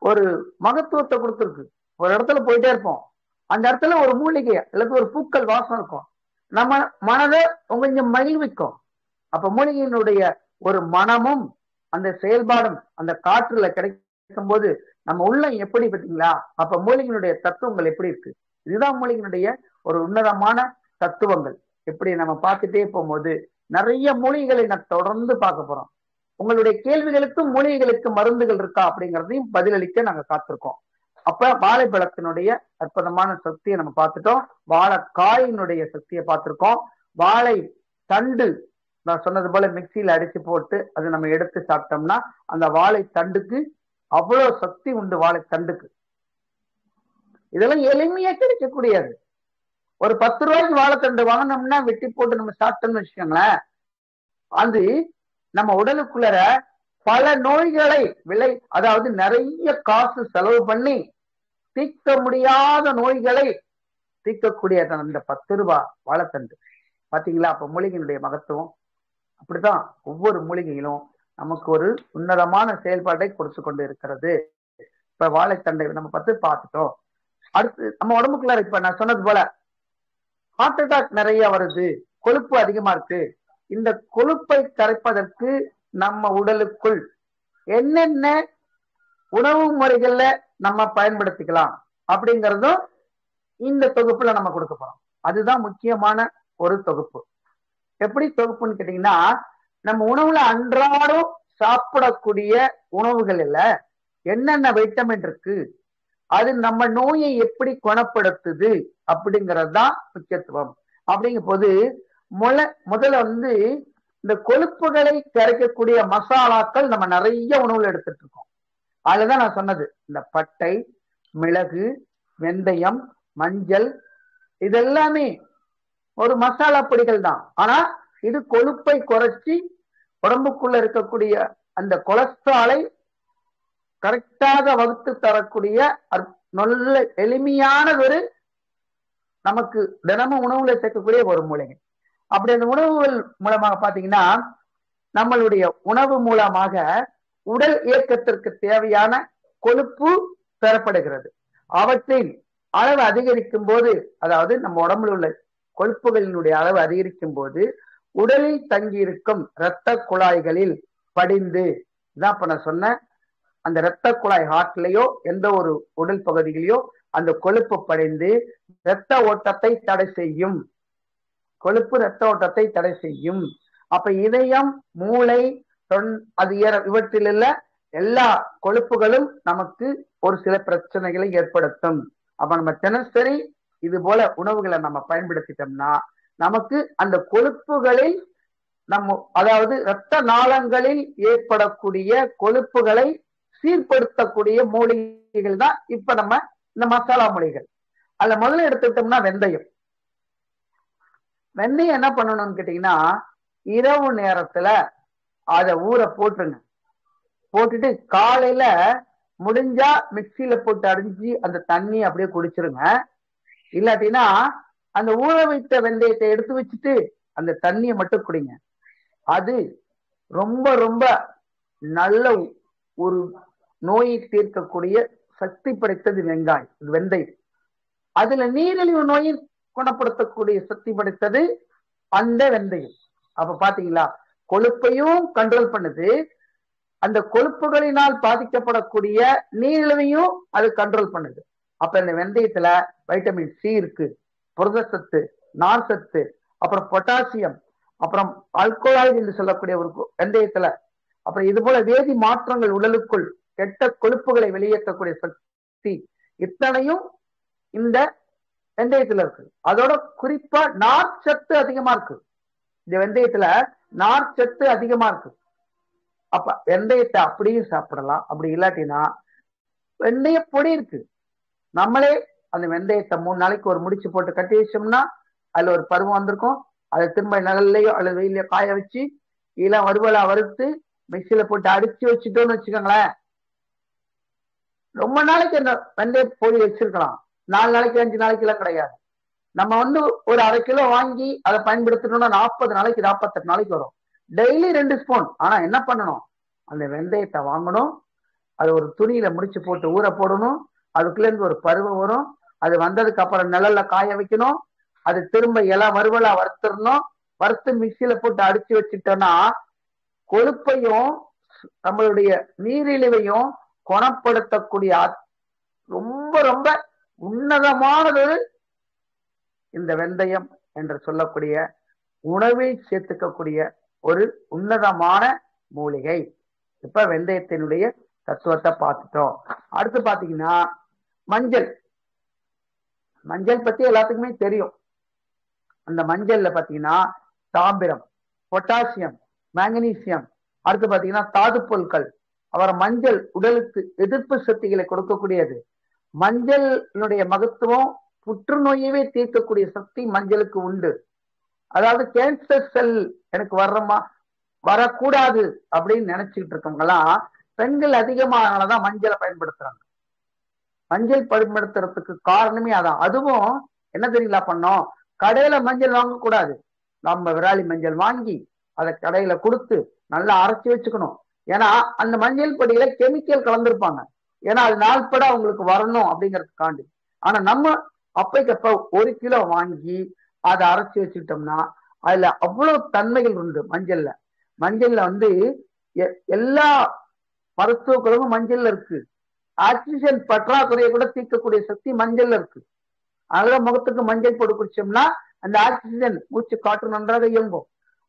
ஒரு மகத்துவத்தை கொடுத்துருக்கு. ஒரு இடத்துல போயிட்டே இருப்போம், அந்த இடத்துல ஒரு மூலிகை அல்லது ஒரு பூக்கள் வாசம் இருக்கும், நம்ம மனதை கொஞ்சம் மகிழ்விக்கும். அப்ப மூலிகையினுடைய ஒரு மனமும் அந்த செயல்பாடும் அந்த காற்றுல கிடைக்கும் போது நம்ம உள்ள எப்படி பார்த்தீங்களா? அப்ப மூலிகையினுடைய தத்துவங்கள் எப்படி இருக்கு? இதுதான் மூலிகையினுடைய ஒரு உன்னதமான தத்துவங்கள். எப்படி நம்ம பார்த்துட்டே போகும்போது நிறைய மூலிகைகளை நான் தொடர்ந்து பார்க்க போறோம். உங்களுடைய கேள்விகளுக்கும் மூலிகைகளுக்கு மருந்துகள் இருக்கா அப்படிங்கிறதையும் பதிலளிக்க நாங்க காத்திருக்கோம். அப்ப வாழைப்பழத்தினுடைய அற்புதமான சக்தியை நம்ம பார்த்துட்டோம், வாழைக்காயினுடைய சக்தியை பார்த்திருக்கோம். வாழை தண்டு நான் சொன்னது போல மிக்சியில அடிச்சு போட்டு அது நம்ம எடுத்து சாப்பிட்டோம்னா அந்த வாழை தண்டுக்கு அவ்வளவு சக்தி உண்டு. வாழை தண்டுக்கு இதெல்லாம் எளிமையா கிடைக்கக்கூடியது. ஒரு 10 ரூபாய்க்கு வாழைத்தண்டு வாங்கினோம்னா வெட்டி போட்டு நம்ம சாப்பிட்டோம்னு வச்சுக்கோங்களேன், அது நம்ம உடலுக்குள்ள பல நோய்களை அதாவது நிறைய காசு செலவு பண்ணி தீர்க்க முடியாத நோய்களை தீர்க்கக்கூடிய அந்த 10 ரூபாய் வாழைத்தண்டு பாத்தீங்களா? அப்ப மூலிகையினுடைய மகத்துவம் அப்படித்தான். ஒவ்வொரு மூலிகையிலும் நமக்கு ஒரு உன்னதமான செயல்பாட்டை கொடுத்து கொண்டு இருக்கிறது. இப்ப வாழைத்தண்டை நம்ம பார்த்துட்டோம். அடுத்து நம்ம உடம்புக்குள்ள இப்ப நான் சொன்னது போல ஹார்ட் அட்டாக் நிறைய வருது, கொழுப்பு அதிகமா இருக்கு. இந்த கொழுப்பை கரைப்பதற்கு நம்ம உடலுக்குள் என்னென்ன உணவு முறைகள்ல நம்ம பயன்படுத்திக்கலாம் அப்படிங்கறதும் இந்த தொகுப்புல நம்ம கொடுக்க போறோம். அதுதான் முக்கியமான ஒரு தொகுப்பு. எப்படி தொகுப்புன்னு கேட்டீங்கன்னா, நம்ம உணவுல அன்றாடம் சாப்பிடக்கூடிய உணவுகள்ல என்னென்ன வைட்டமின் இருக்கு, அது நம்ம நோயை எப்படி குணப்படுத்துது அப்படிங்கிறது தான் முக்கியத்துவம். அப்படிங்கும் போது முதல்ல இந்த கொழுப்புகளை கரைக்கக்கூடிய மசாலாக்கள் நம்ம நிறைய உணவுல எடுத்துட்டு இருக்கோம். அதுலதான் நான் சொன்னது இந்த பட்டை, மிளகு, வெந்தயம், மஞ்சள், இதெல்லாமே ஒரு மசாலா பொடிகள் தான். ஆனா இது கொழுப்பை குறைச்சி உடம்புக்குள்ள இருக்கக்கூடிய அந்த கொலஸ்ட்ராலை கரெக்டாக வகுத்து தரக்கூடிய நல்ல எளிமையானதொரு நமக்கு தினமும் உணவுல சேர்க்கக்கூடிய ஒரு மூலிகை. அப்படி அந்த உணவுகள் மூலமாக பாத்தீங்கன்னா நம்மளுடைய உணவு மூலமாக உடல் இயக்கத்திற்கு தேவையான கொழுப்பு பெறப்படுகிறது. அவற்றின் அளவு அதிகரிக்கும் போது, அதாவது நம்ம உடம்புல உள்ள கொழுப்புகளினுடைய அளவு அதிகரிக்கும் போது உடலில் தங்கியிருக்கும் இரத்த குழாய்களில் படிந்து தான் இப்ப நான் சொன்ன அந்த இரத்த குழாய் ஹார்ட்லயோ எந்த ஒரு உடல் பகுதிகளையோ அந்த கொழுப்பு படிந்து இரத்த ஓட்டத்தை தடை செய்யும். கொழுப்பு இரத்த ஓட்டத்தை தடை செய்யும். அப்ப இதயம், மூளை, அது இவற்றில் உள்ள எல்லா கொழுப்புகளும் நமக்கு ஒரு சில பிரச்சனைகளை ஏற்படுத்தும். அப்ப நம்ம தினசரி இது போல உணவுகளை நம்ம பயன்படுத்திட்டோம்னா நமக்கு அந்த கொழுப்புகளில் அதாவது இரத்த நாளங்களில் ஏற்படக்கூடிய கொழுப்புகளை சீர்படுத்தக்கூடிய மூலிகைகள் தான் இப்ப நம்ம இந்த மசாலா மூலிகைகள். அதுல முதல்ல எடுத்துக்கிட்டோம்னா வெந்தயம். வெந்தயம் என்ன பண்ணணும்னு கேட்டீங்கன்னா, இரவு நேரத்துல அதை ஊற போட்டுருங்க. போட்டுட்டு காலையில முடிஞ்சா மிக்சியில போட்டு அடிஞ்சு அந்த தண்ணி அப்படியே குடிச்சிருங்க. இல்லாட்டினா அந்த ஊற வைத்த வெந்தயத்தை எடுத்து வச்சுட்டு அந்த தண்ணியை மட்டும் குடிங்க. அது ரொம்ப ரொம்ப நல்ல ஒரு நோயை தீர்க்கக்கூடிய சக்தி படைத்தது வெந்தயம். அதுல நீரிழிவு நோயை குணப்படுத்தக்கூடிய சக்தி படைத்தது அந்த வெந்தயம். அப்ப பாத்தீங்களா, கொழுப்பையும் கண்ட்ரோல் பண்ணுது, அந்த கொழுப்புகளினால் பாதிக்கப்படக்கூடிய நீரிழிவையும் அது கண்ட்ரோல் பண்ணுது. அப்ப இந்த வெந்தயத்துல வைட்டமின் சி இருக்கு, புரதச்சத்து, நார் சத்து, அப்புறம் பொட்டாசியம், அப்புறம் ஆல்கோலாய்டு என்று சொல்லக்கூடிய ஒரு வெந்தயத்துல, அப்புறம் இது போல வேதி மாற்றங்கள் உடலுக்குள் கெட்ட கொழுப்புகளை வெளியேற்றக்கூடிய சக்தி இத்தனையும் இந்த வெந்தயத்துல இருக்கு. அதோட குறிப்பா நார்ச்சத்து அதிகமா இருக்கு. இந்த வெந்தயத்துல நார்ச்சத்து அதிகமா இருக்கு. அப்ப வெந்தயத்தை அப்படியும் சாப்பிடலாம். அப்படி இல்லாட்டினா வெந்தய பொடி இருக்கு, நம்மளே அந்த வெந்தயத்தை 3 நாளைக்கு ஒரு முடிச்சு போட்டு கட்டி வச்சோம்னா அதுல ஒரு பருவம் வந்திருக்கும். அதை திரும்ப நிழல்லையோ அல்லது வெயிலையோ காய வச்சு இளம் வறுவலா வறுத்து மிக்சியில போட்டு அடிச்சு வச்சுட்டோம்னு வச்சுக்கோங்களேன், ரொம்ப நாளைக்கு அந்த வெந்தய பொடி வச்சிருக்கலாம். 4 நாளைக்கு 5 நாளைக்கு எல்லாம் கிடையாது. நம்ம ஒரு 1/2 கிலோ வாங்கி அதை பயன்படுத்தணும்னா 40 நாளைக்கு 48 நாளைக்கு வரும். Daily 2 spoon. ஆனா என்ன பண்ணணும், அந்த வெந்தயத்தை வாங்கணும், அது ஒரு துணியில முடிச்சு போட்டு ஊற போடணும். அதுக்குள்ள இருந்து ஒரு பருவம் வரும். அது வந்ததுக்கு அப்புறம் நிழல்ல காய வைக்கணும். அது திரும்ப இலை வறுவலா வறுத்துடணும். வறுத்து மிக்சியில போட்டு அடிச்சு வச்சுட்டோம்னா கொழுப்பையும் நம்மளுடைய நீரிழிவையும் குணப்படுத்தக்கூடிய ரொம்ப ரொம்ப உன்னதமானது இந்த வெந்தயம் என்று சொல்லக்கூடிய உணவில் சேர்த்துக்கக்கூடிய ஒரு உன்னதமான மூலிகை. இப்ப வெந்தயத்தினுடைய தத்துவத்தை பார்த்துட்டோம். அடுத்து பாத்தீங்கன்னா மஞ்சள். மஞ்சள் பத்தி எல்லாத்துக்குமே தெரியும். அந்த மஞ்சள்ல பாத்தீங்கன்னா தாமிரம், பொட்டாசியம், மேக்னீசியம், அடுத்து பாத்தீங்கன்னா தாது பொருட்கள். அப்புறம் மஞ்சள் உடலுக்கு எதிர்ப்பு சக்திகளை கொடுக்கக்கூடியது. மஞ்சளுடைய மகத்துவம் புற்றுநோயவே தீர்க்கக்கூடிய சக்தி மஞ்சளுக்கு உண்டு. அதாவது கேன்சர் செல் எனக்கு வரக்கூடாது அப்படின்னு நினைச்சுக்கிட்டு இருக்கவங்க எல்லாம் பெண்கள் அதிகமானதான் மஞ்சளை பயன்படுத்துறாங்க. மஞ்சள் பயன்படுத்துறதுக்கு காரணமே அதான். அதுவும் என்ன தெரியல பண்ணோம், கடையில மஞ்சள் வாங்கக்கூடாது. நம்ம விராலி மஞ்சள் வாங்கி அதை கடையில கொடுத்து நல்லா அரைச்சி வச்சுக்கணும். ஏன்னா அந்த மஞ்சள் பொடியில கெமிக்கல் கலந்துருப்பாங்க. ஏன்னா அது நாள்பட அவங்களுக்கு வரணும் அப்படிங்கிறதுக்காண்டி. ஆனா நம்ம அப்பைக்கப்ப 1 கிலோ வாங்கி அதை அரைச்சி வச்சுக்கிட்டோம்னா அதுல அவ்வளவு தன்மைகள் உண்டு மஞ்சள்ல. மஞ்சள்ல எல்லா மருத்துவ குணமும் மஞ்சள்ல இருக்கு. ஆக்சிஜன் பற்றாக்குறையை கூட தீர்க்கக்கூடிய சக்தி மஞ்சள்ல இருக்கு. அதனால முகத்துக்கு மஞ்சள் போட்டு குடிச்சோம்னா அந்த ஆக்சிஜன் மூச்சு காற்று நன்றாக இயங்கும்.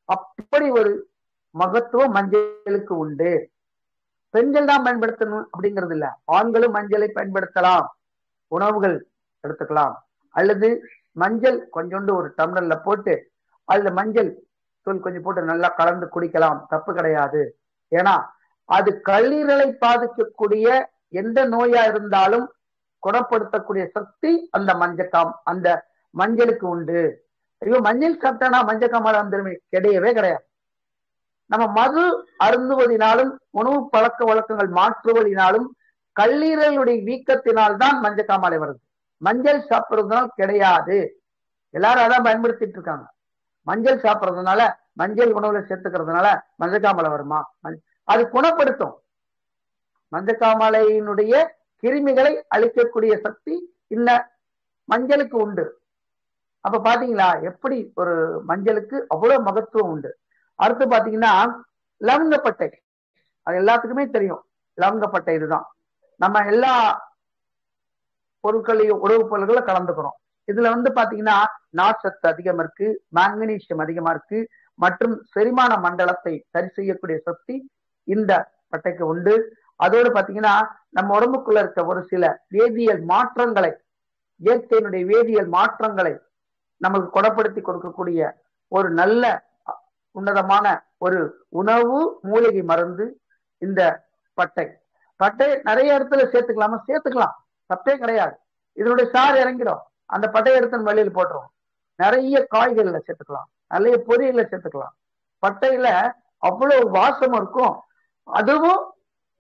அப்படி ஒரு மகத்துவம் மஞ்சளுக்கு உண்டு. பெண்கள் தான் பயன்படுத்தணும் அப்படிங்கிறது இல்ல, ஆண்களும் மஞ்சளை பயன்படுத்தலாம். உணவுகள் எடுத்துக்கலாம். அல்லது மஞ்சள் கொஞ்சோண்டு ஒரு டம்ளர்ல போட்டு அதுல மஞ்சள் தூள் கொஞ்சம் போட்டு நல்லா கலந்து குடிக்கலாம், தப்பு கிடையாது. ஏன்னா அது கல்லீரலை பாதிக்கக்கூடிய எந்த நோயா இருந்தாலும் குணப்படுத்தக்கூடிய சக்தி அந்த மஞ்சளுக்கு உண்டு. ஐயோ மஞ்சள் சாப்பிட்டானா மஞ்சக்காமலை வந்துருமே, கிடையவே கிடையாது. நம்ம மது அருந்துவதினாலும் உணவு பழக்க வழக்கங்கள் மாற்றுவதினாலும் கல்லீரலுடைய வீக்கத்தினால்தான் மஞ்சக்காமலை வருது. மஞ்சள் சாப்பிடுறதுனால கிடையாது. எல்லாரும் அதான் பயன்படுத்திட்டு இருக்காங்க. மஞ்சள் சாப்பிடுறதுனால, மஞ்சள் உணவுல சேர்த்துக்கிறதுனால மஞ்சக்காமலை வருமா? அது குணப்படுத்தும். மஞ்சக்காமலையினுடைய கிருமிகளை அழிக்கக்கூடிய சக்தி இந்த மஞ்சளுக்கு உண்டு. அப்ப பாத்தீங்களா எப்படி ஒரு மஞ்சளுக்கு அவ்வளவு மகத்துவம் உண்டு. அடுத்து பாத்தீங்கன்னா லவங்கப்பட்டை. அது எல்லாத்துக்குமே தெரியும். லவங்கப்பட்டை இதுதான் நம்ம எல்லா பொருட்களையும் உணவுப் பொருட்களை கலந்துக்கிறோம். இதுல பாத்தீங்கன்னா நார்ச்சத்து அதிகம் இருக்கு, மேக்னீசியம் அதிகமா இருக்கு, மற்றும் செரிமான மண்டலத்தை சரி செய்யக்கூடிய சக்தி இந்த பட்டைக்கு உண்டு. அதோடு பாத்தீங்கன்னா நம்ம உடம்புக்குள்ள இருக்க ஒரு சில வேதியியல் மாற்றங்களை, இயற்கையினுடைய வேதியியல் மாற்றங்களை நமக்கு குணப்படுத்தி கொடுக்கக்கூடிய ஒரு நல்ல உன்னதமான ஒரு உணவு மூலிகை மருந்து இந்த பட்டை. பட்டை நிறைய இடத்துல சேர்த்துக்கலாம், தப்பே கிடையாது. இதனுடைய சாறு இறங்கிடும், அந்த பட்டையை எடுத்து வெளியில் போட்டுரும். நிறைய காய்கறில சேர்த்துக்கலாம், நிறைய பொரியல்ல சேர்த்துக்கலாம். பட்டையில அவ்வளவு வாசம் இருக்கும். அதுவும்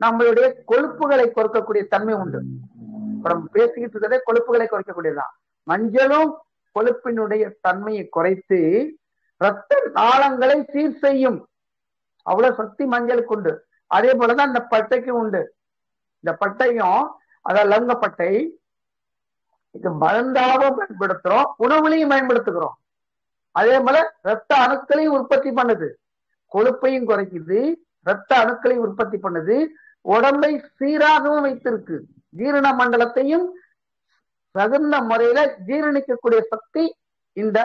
நம்மளுடைய கொழுப்புகளை குறைக்கக்கூடிய தன்மை உண்டு. நம்ம பேசிக்கிட்டு இருக்கிறதே கொழுப்புகளை குறைக்கக்கூடியதுதான். மஞ்சளும் கொழுப்பினுடைய தன்மையை குறைத்து இரத்த நாளங்களை சீர் செய்யும் அவ்வளவு சக்தி மஞ்சளுக்கு உண்டு. அதே போலதான் இந்த பட்டைக்கு உண்டு. இந்த பட்டையும் அதாவது லவங்கப்பட்டை இது மருந்தாகவும் பயன்படுத்துறோம், உணவுலையும் பயன்படுத்துகிறோம். அதே போல இரத்த அணுக்களையும் உற்பத்தி பண்ணுது, கொழுப்பையும் குறைக்குது, இரத்த அணுக்களையும் உற்பத்தி பண்ணுது, உடம்பை சீராகவும் வைத்திருக்கு, ஜீரண மண்டலத்தையும் தகுந்த முறையில ஜீரணிக்கக்கூடிய சக்தி இந்த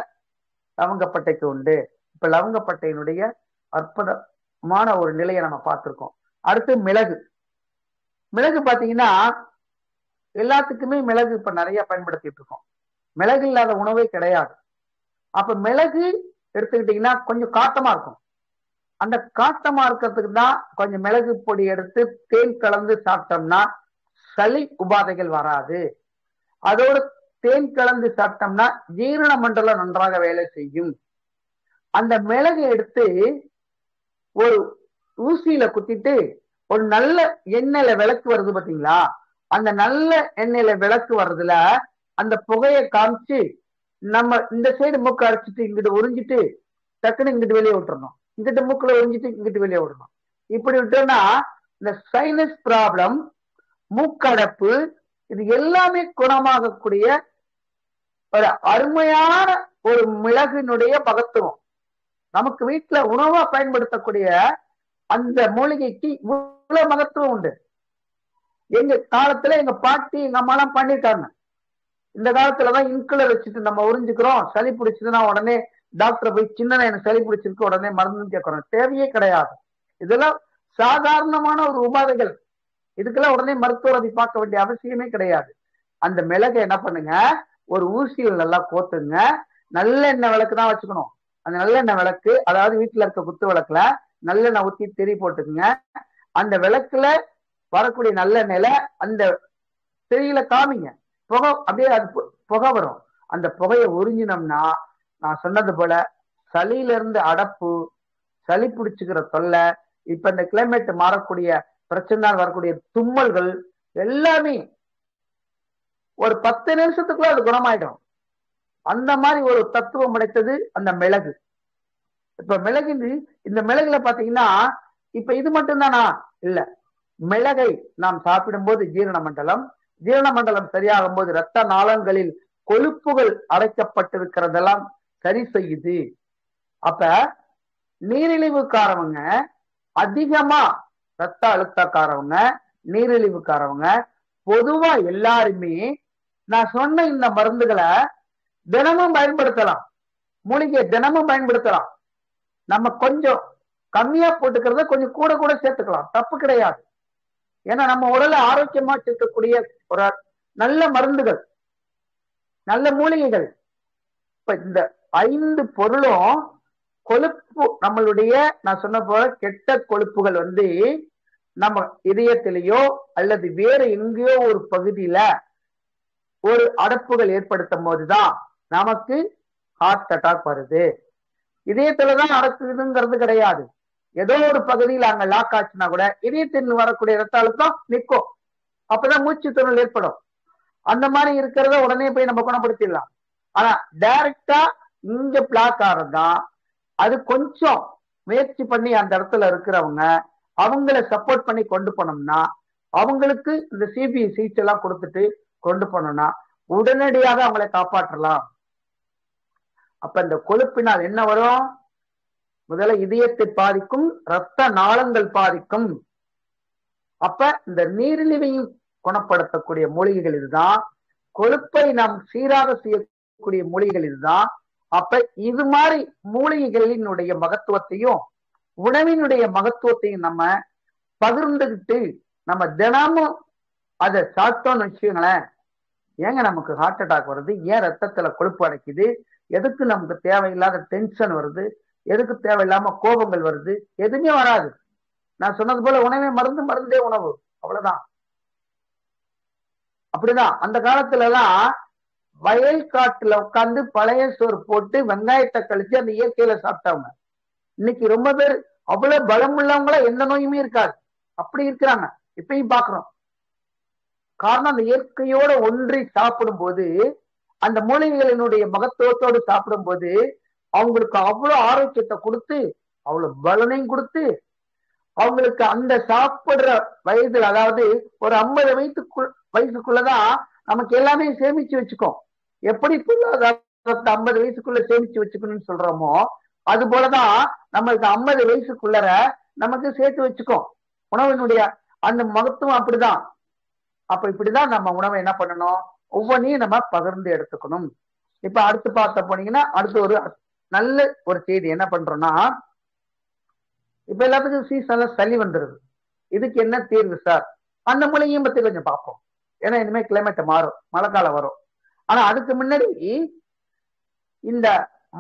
லவங்கப்பட்டைக்கு உண்டு. இப்ப லவங்கப்பட்டையினுடைய அற்புதமான ஒரு நிலையை நம்ம பார்த்திருக்கோம். அடுத்து மிளகு. மிளகு பாத்தீங்கன்னா எல்லாத்துக்குமே மிளகு இப்ப நிறைய பயன்படுத்திட்டு இருக்கோம். மிளகு இல்லாத உணவே கிடையாது. அப்ப மிளகு எடுத்துக்கிட்டீங்கன்னா கொஞ்சம் காட்டமா இருக்கும். அந்த காட்டமா இருக்கிறதுக்கு தான் கொஞ்சம் மிளகு பொடி எடுத்து தேன் கலந்து சாப்பிட்டோம்னா சளி உபாதைகள் வராது. அதோடு தேன் கலந்து சாப்பிட்டோம்னா ஜீரண மண்டலம் நன்றாக வேலை செய்யும். அந்த மிளகு எடுத்து ஒரு ஊசியில குத்திட்டு ஒரு நல்ல எண்ணெயில விளக்கு வருது பாத்தீங்களா, அந்த நல்ல எண்ணெயில விளக்கு வர்றதுல அந்த புகையை காமிச்சு நம்ம இந்த சைடு மூக்கு அடைச்சிட்டு இங்கிட்டு உறிஞ்சிட்டு டக்குன்னு இங்கிட்டு வெளியே விட்டுறணும், இங்கிட்டு மூக்குல உறிஞ்சிட்டு இங்கிட்டு வெளியே விடணும். இப்படி விட்டோம்னா இந்த சைனஸ் ப்ராப்ளம், மூக்கடைப்பு, இது எல்லாமே குணமாகக்கூடிய ஒரு அருமையான ஒரு மிளகினுடைய மகத்துவம். நமக்கு வீட்டுல உணவா பயன்படுத்தக்கூடிய அந்த மூலிகைக்கு இவ்வளவு மகத்துவம் உண்டு. எங்க காலத்துல எங்க பாட்டி எங்க அம்மா எல்லாம் பண்ணிட்டாங்க. இந்த காலத்துலதான் இன்குலர் வச்சுட்டு நம்ம உறிஞ்சுக்கிறோம். சளி பிடிச்சதுன்னா உடனே டாக்டர் போய் சின்ன எனக்கு சளி பிடிச்சிருக்கு உடனே மருந்து கேட்கறோம். தேவையே கிடையாது. இதெல்லாம் சாதாரணமான ஒரு உபாதைகள். இதுக்கெல்லாம் உடனே மருத்துவரை பார்க்க வேண்டிய அவசியமே கிடையாது. அந்த மிளகை என்ன பண்ணுங்க, ஒரு ஊசியில் நல்லா கோத்துங்க. நல்லெண்ணெய் விளக்கு தான் வச்சுக்கணும். அந்த நல்லெண்ணெய் விளக்கு, அதாவது வீட்டுல இருக்க குத்து விளக்குல நல்லெண்ணெய் ஊத்தி திரி போட்டுக்குங்க. அந்த விளக்குல வரக்கூடிய நல்லெண்ணெயில அந்த திரியில காமிங்க. புகை அப்படியே அது புகை வரும். அந்த புகையை உறிஞ்சினோம்னா நான் சொன்னது போல சளியில இருந்து அடப்பு, சளி பிடிச்சுக்கிற தொல்லை, இப்ப இந்த கிளைமேட் மாறக்கூடிய பிரச்சனையால் வரக்கூடிய தும்மல்கள் எல்லாமே ஒரு 10 நிமிஷத்துக்குள்ள அது குணமாயிடும். அந்த மாதிரி ஒரு தத்துவம் படைத்தது அந்த மிளகு. இப்ப மிளகு, இந்த மிளகுல பாத்தீங்கன்னா இப்ப இது மட்டும் தானா இல்ல, மிளகை நாம் சாப்பிடும் போது ஜீரண மண்டலம் சரியாகும் போது இரத்த நாளங்களில் கொழுப்புகள் அடைக்கப்பட்டிருக்கிறதெல்லாம் சரி செய்யுது. அப்ப நீரிழிவுக்காரவங்க, அதிகமா ரத்த அழுத்தக்காரவங்க, நீரிழிவுக்காரவங்க, பொதுவா எல்லாருமே நான் சொன்ன இந்த மருந்துகளை தினமும் பயன்படுத்தலாம். மூலிகை தினமும் பயன்படுத்தலாம். நம்ம கொஞ்சம் கம்மியா போட்டுக்கிறத கொஞ்சம் கூட கூட சேர்த்துக்கலாம், தப்பு கிடையாது. ஏன்னா நம்ம உடலை ஆரோக்கியமா சேர்க்கக்கூடிய ஒரு நல்ல மருந்துகள், நல்ல மூலிகைகள். இப்ப இந்த 5 பொருளும் கொழுப்பு, நம்மளுடைய நான் சொன்ன போல கெட்ட கொழுப்புகள் நம்ம இதயத்திலேயோ அல்லது வேற எங்கேயோ ஒரு பகுதியில ஒரு அடைப்புகள் ஏற்படுத்தும் போதுதான் நமக்கு ஹார்ட் அட்டாக் வருது. இதயத்துலதான் அடக்குதுங்கிறது கிடையாது. ஏதோ ஒரு பகுதியில் அங்க லாக் ஆச்சுன்னா கூட இதயத்தின் வரக்கூடிய ரத்த அழுத்தம் நிற்கும். அப்பதான் மூச்சு திணறல் ஏற்படும். அந்த மாதிரி இருக்கிறத உடனே போய் நம்ம குணப்படுத்திடலாம். ஆனா டைரக்டா இங்க பிளாக் ஆறதுதான். அது கொஞ்சம் முயற்சி பண்ணி அந்த இடத்துல இருக்கிறவங்க அவங்கள சப்போர்ட் பண்ணி கொண்டு போனோம்னா, அவங்களுக்கு இந்த சிபி சிகிச்சை எல்லாம் கொடுத்துட்டு கொண்டு போனோம்னா உடனடியாக அவங்களை காப்பாற்றலாம். அப்ப இந்த கொழுப்பினால் என்ன வரும்? முதல்ல இதயத்தை பாதிக்கும், இரத்த நாளங்கள் பாதிக்கும். அப்ப இந்த நீரிழிவையும் குணப்படுத்தக்கூடிய மூலிகைகள் இதுதான். கொழுப்பை நாம் சீராக செய்யக்கூடிய மூலிகைகள் இதுதான். அப்ப இது மாதிரி மூலிகைகளினுடைய மகத்துவத்தையும் உணவினுடைய மகத்துவத்தையும் நம்ம பகிர்ந்துகிட்டு நம்ம தினமும் அதை சாப்பிட்டோம்னு வச்சுக்கோங்களேன், ஏங்க நமக்கு ஹார்ட் அட்டாக் வருது, ஏன் ரத்தத்துல கொழுப்பு அடைக்குது, எதுக்கு நமக்கு தேவையில்லாத டென்ஷன் வருது, எதுக்கு தேவையில்லாம கோபங்கள் வருது, எதுவுமே வராது. நான் சொன்னது போல உணவே மருந்து, மருந்தே உணவு, அவ்வளவுதான். அப்படிதான் அந்த காலத்துல எல்லாம் வயல் காட்டுல உட்காந்து பழைய சோறு போட்டு வெங்காயத்தை கழிச்சு அந்த இயற்கையில சாப்பிட்டவங்க. இன்னைக்கு ரொம்ப பேர் அவ்வளவு பலம் உள்ளவங்கள எந்த நோயுமே இருக்காது, அப்படி இருக்கிறாங்க. இப்பயும் பாக்குறோம். காரணம் அந்த இயற்கையோட ஒன்றி சாப்பிடும் போது, அந்த மூலிகைகளினுடைய மகத்துவத்தோடு சாப்பிடும் போது அவங்களுக்கு அவ்வளவு ஆரோக்கியத்தை கொடுத்து, அவ்வளவு பலனையும் கொடுத்து, அவங்களுக்கு அந்த சாப்பிடுற வயதுல, அதாவது ஒரு 50 வயசுக்குள்ளதான் நமக்கு எல்லாமே சேமிச்சு வச்சுக்கோம். எப்படி 50 வயசுக்குள்ள சேமிச்சு வச்சுக்கணும்னு சொல்றோமோ, அது போலதான் நம்மளுக்கு 50 வயசுக்குள்ளர நமக்கு சேர்த்து வச்சுக்கோம். உணவினுடைய அந்த மகத்துவம் அப்படிதான். அப்ப இப்படிதான் நம்ம உணவை என்ன பண்ணணும், ஒவ்வொன்றையும் நம்ம பகிர்ந்து எடுத்துக்கணும். இப்ப அடுத்து பார்த்த போனீங்கன்னா, அடுத்து ஒரு நல்ல ஒரு செய்தி என்ன பண்றோம்னா, இப்ப எல்லாத்துக்கும் சீசன்ல சளி வந்துருது. இதுக்கு என்ன தீர்வு சார்? அந்த மூலிகையும் பத்தி கொஞ்சம் பார்ப்போம். ஏன்னா இனிமே கிளைமேட் மாறும், மழை காலம் வரும். ஆனா அதுக்கு முன்னாடி இந்த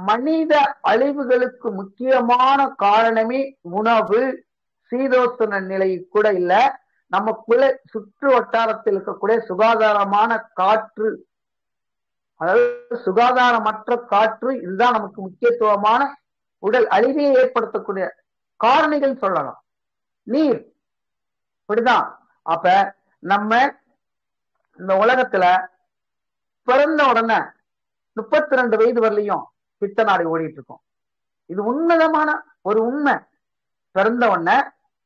மனித அழிவுகளுக்கு முக்கியமான காரணமே உணவு, சீதோசன நிலை கூட இல்ல, நமக்குள்ள சுற்று வட்டாரத்தில் இருக்கக்கூடிய சுகாதாரமான காற்று, அதாவது சுகாதாரமற்ற காற்று, இதுதான் நமக்கு முக்கியத்துவமான உடல் அழிவை ஏற்படுத்தக்கூடிய காரணிகள் சொல்லலாம். நீர். இப்படிதான். அப்ப நம்ம இந்த உலகத்துல பிறந்த உடனே 32 வயது வரலையும் பித்த நாடி ஓடிட்டு இருக்கோம். இது உன்னதமான ஒரு உண்மை. பிறந்த உடனே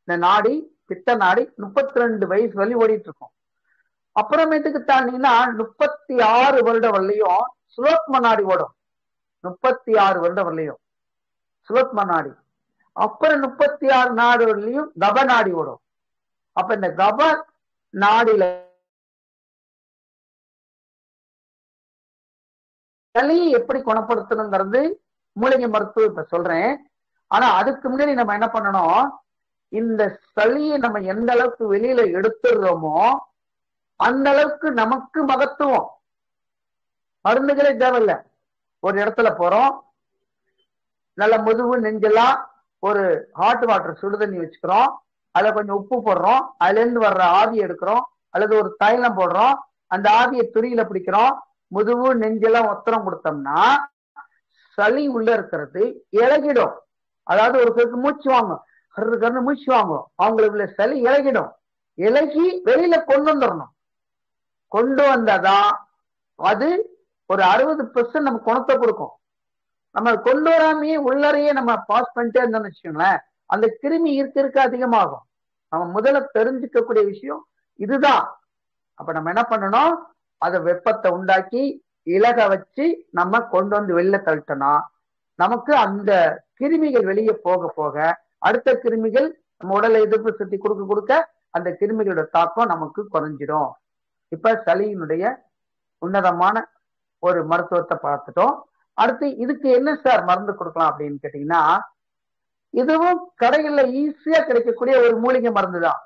இந்த நாடி, பித்த நாடி 32 வயசு வரலையும் ஓடிட்டு இருக்கோம். அப்புறமேட்டுக்கு தாண்டிங்கன்னா 36 வருடம் வரலையும் சுலோத்ம நாடி ஓடும். 36 வருடம் வரலையும் சுலோத்ம நாடி. அப்புறம் 36 நாடு வரலையும் கப நாடி ஓடும். அப்ப இந்த கப நாடியில சளியை எப்படி குணப்படுத்தணுங்கிறது மூலிகை மருத்துவம் இப்ப சொல்றேன். ஆனா அதுக்கு முன்னாடி நம்ம என்ன பண்ணணும், இந்த சளியை நம்ம எந்த அளவுக்கு வெளியில எடுத்துடுறோமோ அந்த அளவுக்கு நமக்கு மகத்துவம். மருந்துகளே தேவையில்லை. ஒரு இடத்துல போறோம், நல்ல முதுகு நெஞ்செல்லாம் ஒரு ஹாட் வாட்டர் சுடு தண்ணி வச்சுக்கிறோம், அதுல கொஞ்சம் உப்பு போடுறோம், அதுல இருந்து வர்ற ஆவியை எடுக்கிறோம், அல்லது ஒரு தைலம் போடுறோம், அந்த ஆவியை துணியில பிடிக்கிறோம், முதுகு நெஞ்செல்லாம் ஒத்தரம் கொடுத்தோம்னா சளி உள்ள இருக்கிறது இலகிடும். அதாவது ஒரு பேருக்கு மூச்சு வாங்கும், கரு மூச்சு வாங்கும், அவங்களுக்கு உள்ள சளி இலகிடும். இலகி வெளியில கொண்டு வந்துடணும். கொண்டு வந்தாதான் அது ஒரு 60% நம்ம குணத்தை கொடுக்கும். நம்ம கொண்டு வராமையே உள்ளறையே நம்ம பாஸ் பண்ணிட்டே இருந்தோம்னு வச்சுக்கோங்களேன், அந்த கிருமி இருக்க அதிகமாகும். நம்ம முதல்ல தெரிஞ்சுக்கக்கூடிய விஷயம் இதுதான். அப்ப நம்ம என்ன பண்ணணும், அதை வெப்பத்தை உண்டாக்கி இலக வச்சு நம்ம கொண்டு வந்து வெளில தள்ளிட்டோம்னா நமக்கு அந்த கிருமிகள் வெளியே போக போக அடுத்த கிருமிகள் நம்ம உடலை எதிர்ப்பு சக்தி கொடுக்க கொடுக்க அந்த கிருமிகளோட தாக்கம் நமக்கு குறைஞ்சிடும். இப்ப சளியினுடைய உன்னதமான ஒரு மருத்துவத்தை பார்த்துட்டோம். அடுத்து இதுக்கு என்ன சார் மருந்து கொடுக்கலாம் அப்படின்னு கேட்டீங்கன்னா, இதுவும் கடைகள்ல ஈஸியா கிடைக்கக்கூடிய ஒரு மூலிகை மருந்து தான்.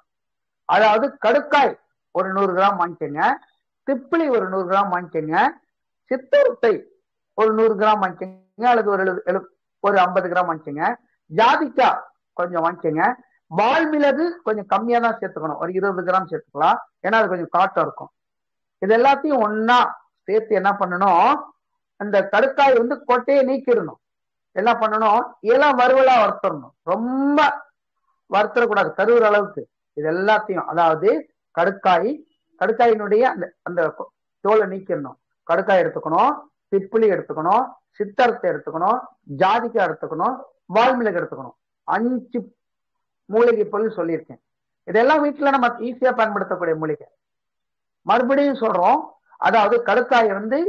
அதாவது கடுக்காய் ஒரு 100 கிராம் வாங்கிக்கோங்க, திப்பிலி ஒரு 100 கிராம் வாங்கிக்கோங்க, சித்தரத்தை ஒரு 100 கிராம் வாங்கிக்கோங்க, அல்லது ஒரு 50 கிராம் வாங்கிக்கோங்க, ஜாதிக்காய் கொஞ்சம் வாங்கிக்கோங்க, வால்மிளகு கொஞ்சம் கம்மியா தான் சேர்த்துக்கணும், ஒரு 20 கிராம் சேர்த்துக்கலாம், ஏன்னா அது கொஞ்சம் காட்டம் இருக்கும். இது எல்லாத்தையும் ஒன்னா சேர்த்து என்ன பண்ணணும், அந்த கடுக்காய் கொட்டையை நீக்கிடணும். என்ன பண்ணணும், இளம் வறுவலா வறுத்தரணும், ரொம்ப வறுத்தரக்கூடாது, கருவுற அளவுக்கு. இது எல்லாத்தையும், அதாவது கடுக்காயினுடைய அந்த தோலை நீக்கிடணும். கடுக்காய் எடுத்துக்கணும், திப்பிலி எடுத்துக்கணும், சித்தரத்தை எடுத்துக்கணும், ஜாதிக்காய் எடுத்துக்கணும், வால்மிளகு எடுத்துக்கணும். 5 மூலிகை பொருள் சொல்லியிருக்கேன். இதெல்லாம் வீட்டுல நம்ம ஈஸியா பயன்படுத்தக்கூடிய மூலிகை. மறுபடியும் சொல்றோம், அதாவது கடுக்காயை